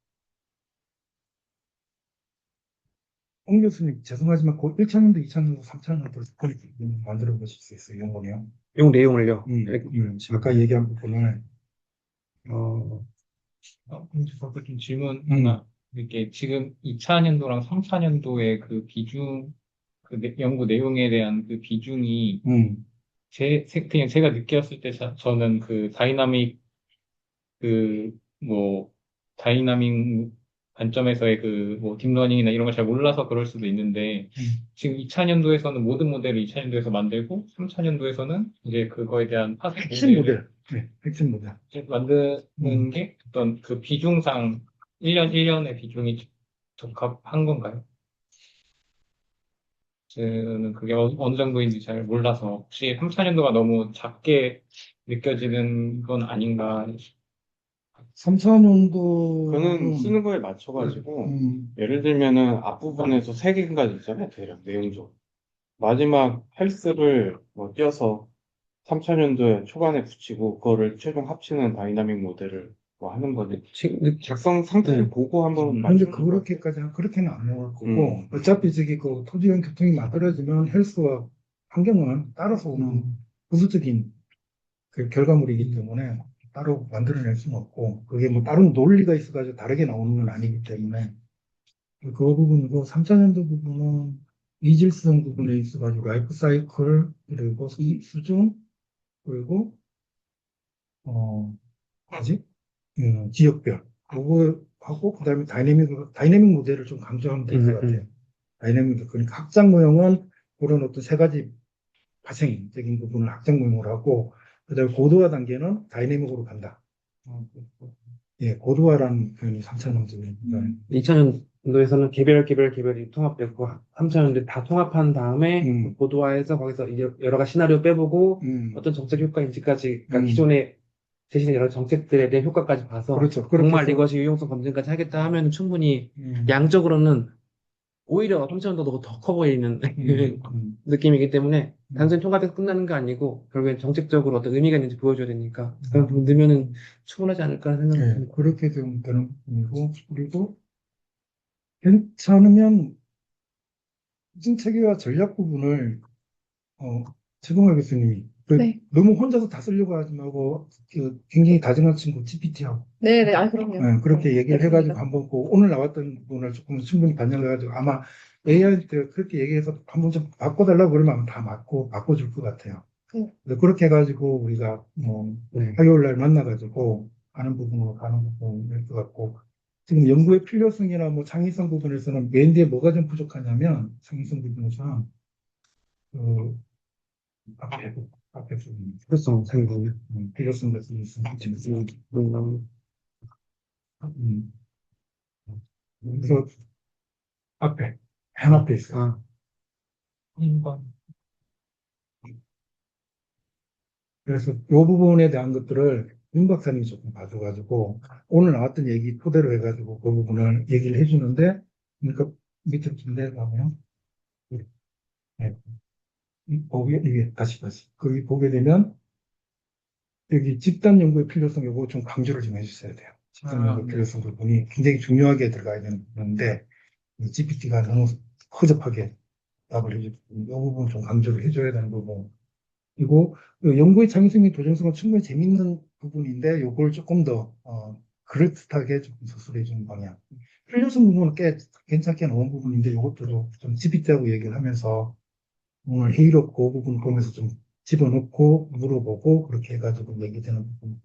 홍 교수님 죄송하지만 그 1차년도, 2차년도, 3차년도 만들어 보실 수 있어요. 연구요. 용 내용을요. 아까 얘기한 부분을 어, 혹시 저도 좀 질문 음. 하나 이렇게 지금 2차년도랑 3차년도의 그 비중, 그 연구 내용에 대한 그 비중이 그냥 제가 느꼈을 때 저는 그 그, 뭐, 다이나믹 관점에서의 그, 뭐, 딥러닝이나 이런 걸 잘 몰라서 그럴 수도 있는데, 지금 2차년도에서는 모든 모델을 2차년도에서 만들고, 3차년도에서는 이제 그거에 대한 파생 핵심 모델을 모델. 네, 핵심 모델. 만드는 게 어떤 그 비중상 1년 1년의 비중이 적합한 건가요? 저는 그게 어느 정도인지 잘 몰라서 혹시 3, 4년도가 너무 작게 느껴지는 건 아닌가. 3, 그거는 4년도는 쓰는 거에 맞춰가지고, 음, 예를 들면은 앞부분에서 3개인가 있잖아요, 대략 내용적으로. 마지막 헬스를 뭐 띄어서 3차년도에 초반에 붙이고, 그거를 최종 합치는 다이나믹 모델을 뭐 하는 거지. 작성 상태를 네. 보고 한번 근데 맞추는 거예요. 그렇게는 안 나올 거고, 음. 어차피 저기 그 토지형 교통이 만들어지면 헬스와 환경은 따라서 오는 부수적인 그 결과물이기 때문에 따로 만들어낼 수는 없고, 그게 뭐 다른 논리가 있어가지고 다르게 나오는 건 아니기 때문에, 그 부분이고, 3차년도 부분은 이질성 부분에 있어가지고, 라이프 사이클, 그리고 수준, 그리고, 뭐지? 지역별. 그거 하고, 그 다음에 다이내믹 모델을 좀 강조하면 될 것 같아요. 다이내믹, 그러니까 확장 모형은 그런 어떤 세 가지 파생적인 부분을 확장 모형으로 하고, 그 다음에 고도화 단계는 다이내믹으로 간다. 예, 고도화라는 표현이 3차원적입니다. 2000년도에서는 개별이 통합되고 3000년도에 다 통합한 다음에 고도화해서 거기서 이제 여러 가지 시나리오 빼보고 어떤 정책 효과인지까지 그러니까 기존에 제시된 여러 정책들에 대한 효과까지 봐서 그렇죠. 그렇게 정말 해서, 이것이 유용성 검증까지 하겠다 하면 충분히 음, 양적으로는 오히려 3000년도가 더 커 보이는 느낌이기 때문에 단순히 통과돼서 끝나는 게 아니고 결국엔 정책적으로 어떤 의미가 있는지 보여줘야 되니까 그런 부분 넣으면은 충분하지 않을까 하는 예, 생각합니다. 그렇게 되면 되는 부분이고, 그리고 괜찮으면 기준 체계와 전략 부분을 최동화 교수님이 네. 너무 혼자서 다 쓰려고 하지 말고 굉장히 다정한 친구 GPT하고 네네, 아, 그럼요. 그렇게 얘기를 해가지고 알겠습니다. 한번 오늘 나왔던 부분을 조금 충분히 반영을 해가지고 아마 AI한테 그렇게 얘기해서 한번 좀 바꿔달라고 그러면 아마 다 바꿔줄 것 같아요. 근데 그렇게 해가지고 우리가 뭐 화요일 날 만나가지고 하는 부분으로 가는 부분일 것 같고 지금 연구의 필요성이나 뭐 창의성 부분에서는 맨 뒤에 뭐가 좀 부족하냐면 창의성 부분에서는 그 앞에 앞에 부분 그래서 생각하면 필요성 같은 게 있으면 음. 그래서 앞에 맨 앞에 있어요. 아, 1번. 그래서 이 부분에 대한 것들을 윤 박사님이 조금 봐줘가지고 오늘 나왔던 얘기 토대로 해가지고 그 부분을 얘기를 해주는데 그러니까 밑으로 좀 내려가면 네. 이게 다시 거기 보게 되면 여기 집단 연구의 필요성 요거 좀 강조를 좀 해주셔야 돼요. 집단 연구의 네. 필요성 부분이 굉장히 중요하게 들어가야 되는 부분인데 GPT가 너무 허접하게 답을 해주고 이 부분 좀 강조를 해줘야 되는 부분. 그리고 그 연구의 창의성이 도전성은 충분히 재밌는 부분인데 요걸 조금 더 그럴듯하게 조금 서술해 주는 방향. 필요성 부분은 꽤 괜찮게 나온 부분인데 요것도 좀 GPT하고 얘기를 하면서 오늘 회의롭고 그 부분 보면서 좀 집어넣고 물어보고 그렇게 해가지고 얘기되는 부분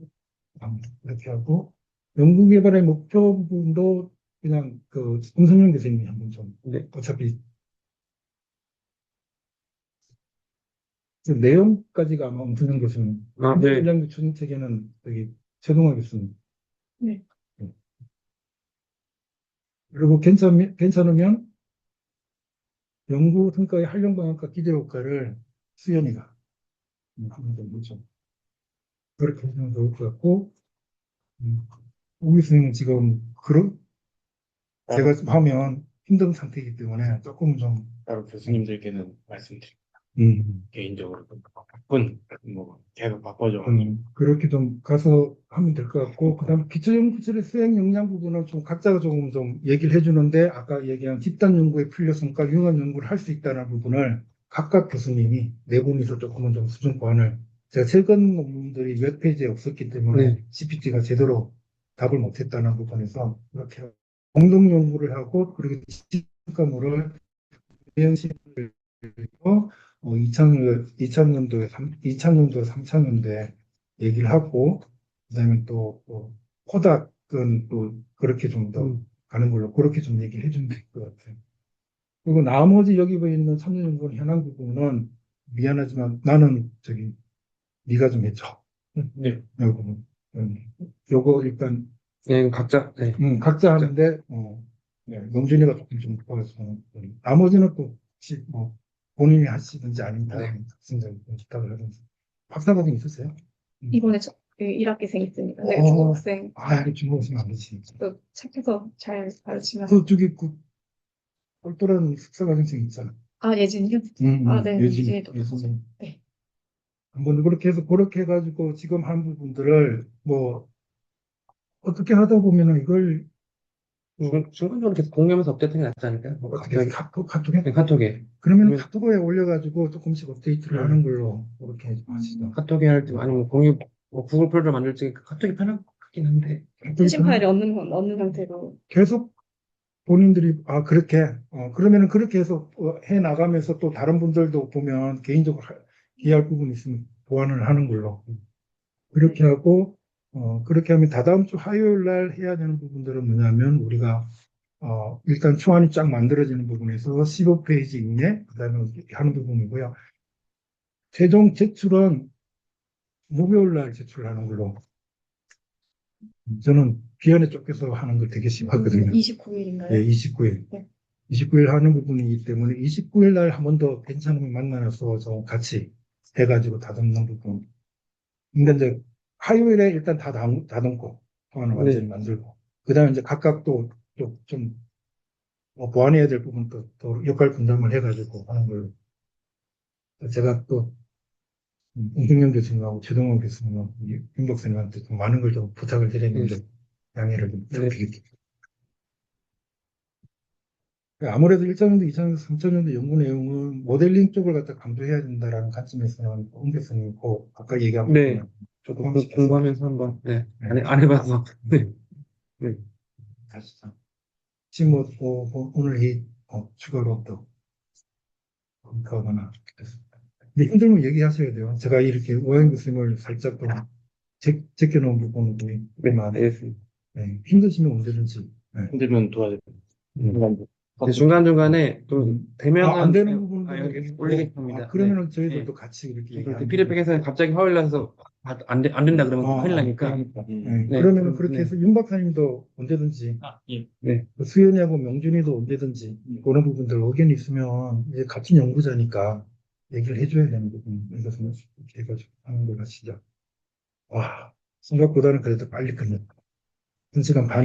그렇게 하고 연구개발의 목표 부분도 그냥 그 홍성현 교수님이 한번 좀 네. 어차피 그 내용까지가 아마 홍성현 교수님 아, 네. 현장의 추진 체계는 여기 최동화 교수님 네. 그리고 괜찮으면 연구 성과의 활용 방향과 기대 효과를 수연이가 하면 좀 그렇죠. 그렇게 하면 좋을 것 같고, 우 교수님은 지금 그런 제가 좀 하면 힘든 상태이기 때문에 조금 좀 따로 교수님들께는 말씀드립니다. 음, 개인적으로 좀 바쁜 뭐 계속 바빠져. 그렇게 좀 가서 하면 될 것 같고, 그다음에 기초연구실의 수행 역량 부분은 좀 각자가 조금 좀 얘기를 해주는데, 아까 얘기한 집단 연구의 필요성과 융합 연구를 할 수 있다는 부분을 각각 교수님이 네 분이서 조금은 좀 수준 보완을, 제가 최근 논문들이 웹페이지에 없었기 때문에 네. CPT가 제대로 답을 못했다는 부분에서 이렇게 공동 연구를 하고, 그리고 실감을 2000년도에 3,000년도에 얘기를 하고, 그다음에 또 코닥은 또 그렇게 좀 더 가는 걸로 그렇게 좀 얘기를 해주면 될 것 같아요. 그리고 나머지 여기 있는 3년연구원 현황 부분은 미안하지만 나는 네가 좀 해줘. 네. 요거 요거 일단 네, 각자, 네. 각자 하는데 네, 명준이가 조금 좀 도와서 나머지는 또 혹시 뭐 본인이 하시든지 아니면 다른 학생들 부탁을 하든지. 박사과정 있으세요? 이번에 1학기생 있으니까 네, 어. 중학생 아, 중국어시면 안 되지. 또 착해서 잘 가르치면 그 똘똘한 숙사과정생 있잖아. 아 예진이요? 아 네, 예진이도 요즘 네. 한번 그렇게 해서 그렇게 해가지고 지금 한 부분들을 뭐 어떻게 하다 보면은 이걸 중간중간 계속 공유하면서 업데이트가 낫지 않을까요? 뭐 어떻게 갑자기 카톡에 네, 카톡에 그러면 그러면- 카톡에 올려가지고 조금씩 업데이트를 하는 걸로 그렇게 하시죠. 카톡에 할 때 아니면 공유 뭐 구글 폴더 만들지 카톡이 편할 것 같긴 한데 최신 파일이 없는 상태로 계속 본인들이 그렇게 그러면은 그렇게 해서 해 나가면서 또 다른 분들도 보면 개인적으로 이해할 부분이 있으면 보완을 하는 걸로 그렇게 하고 그렇게 하면 다다음 주 화요일 날 해야 되는 부분들은 뭐냐면 우리가 일단 초안이 쫙 만들어지는 부분에서 15페이지 이내 그다음에 하는 부분이고요. 최종 제출은 목요일 날 제출하는 걸로. 저는 기한에 쫓겨서 하는 걸 되게 심하거든요. 29일인가요? 예, 29일. 네. 29일 하는 부분이기 때문에 29일 날 한 번 더 괜찮으면 만나서 좀 같이 해가지고 다듬는 부분. 근데 이제 화요일에 일단 다 다듬고 초안을 완전히 네. 만들고 그 다음에 이제 각각 또좀 보완해야 될 부분 또 역할 분담을 해가지고 하는 걸로. 제가 또 홍승현 교수님하고 최동원 교수님하고 윤 박사님한테 좀 많은 걸 좀 부탁을 드렸는데 양해를 좀 네. 부탁드릴게요. 아무래도 1차년도, 2차년도, 3차년도 연구 내용은 모델링 쪽을 갖다 강조해야 된다라는 관점에서는 홍 교수님 아까 얘기한 네. 부분을 저도 포함시켜서 공부하면서 한번 네. 네. 안 해봐서 네. 네. 가시죠. 지금 오늘 추가로 또 검토하거나 됐습니다. 근데 힘들면 얘기하셔야 돼요. 제가 이렇게 오영 교수님을 살짝 또 제껴놓은 부분이 네. 있지만 알겠습니다. 네, 힘드시면 언제든지 힘들면 도와드립니다. 네, 중간중간에 또 되면은 안 되는 여기 부분들은 올리겠습니다. 그러면은 네. 저희들도 같이 이렇게 네. 얘기하는 피드백에서 갑자기 화요일 날서 안 된다 그러면 또 큰일 나니까. 그러니까. 네. 그러면은 그렇게 네. 해서 윤 박사님도 언제든지 예. 네. 수연이하고 명준이도 언제든지 그런 부분들 의견이 있으면 이제 같은 연구자니까 얘기를 해줘야 되는 부분 이것은 이렇게 해가지고 하는 걸 하시죠. 와 생각보다는 그래도 빨리 끝냈다. 1시간 반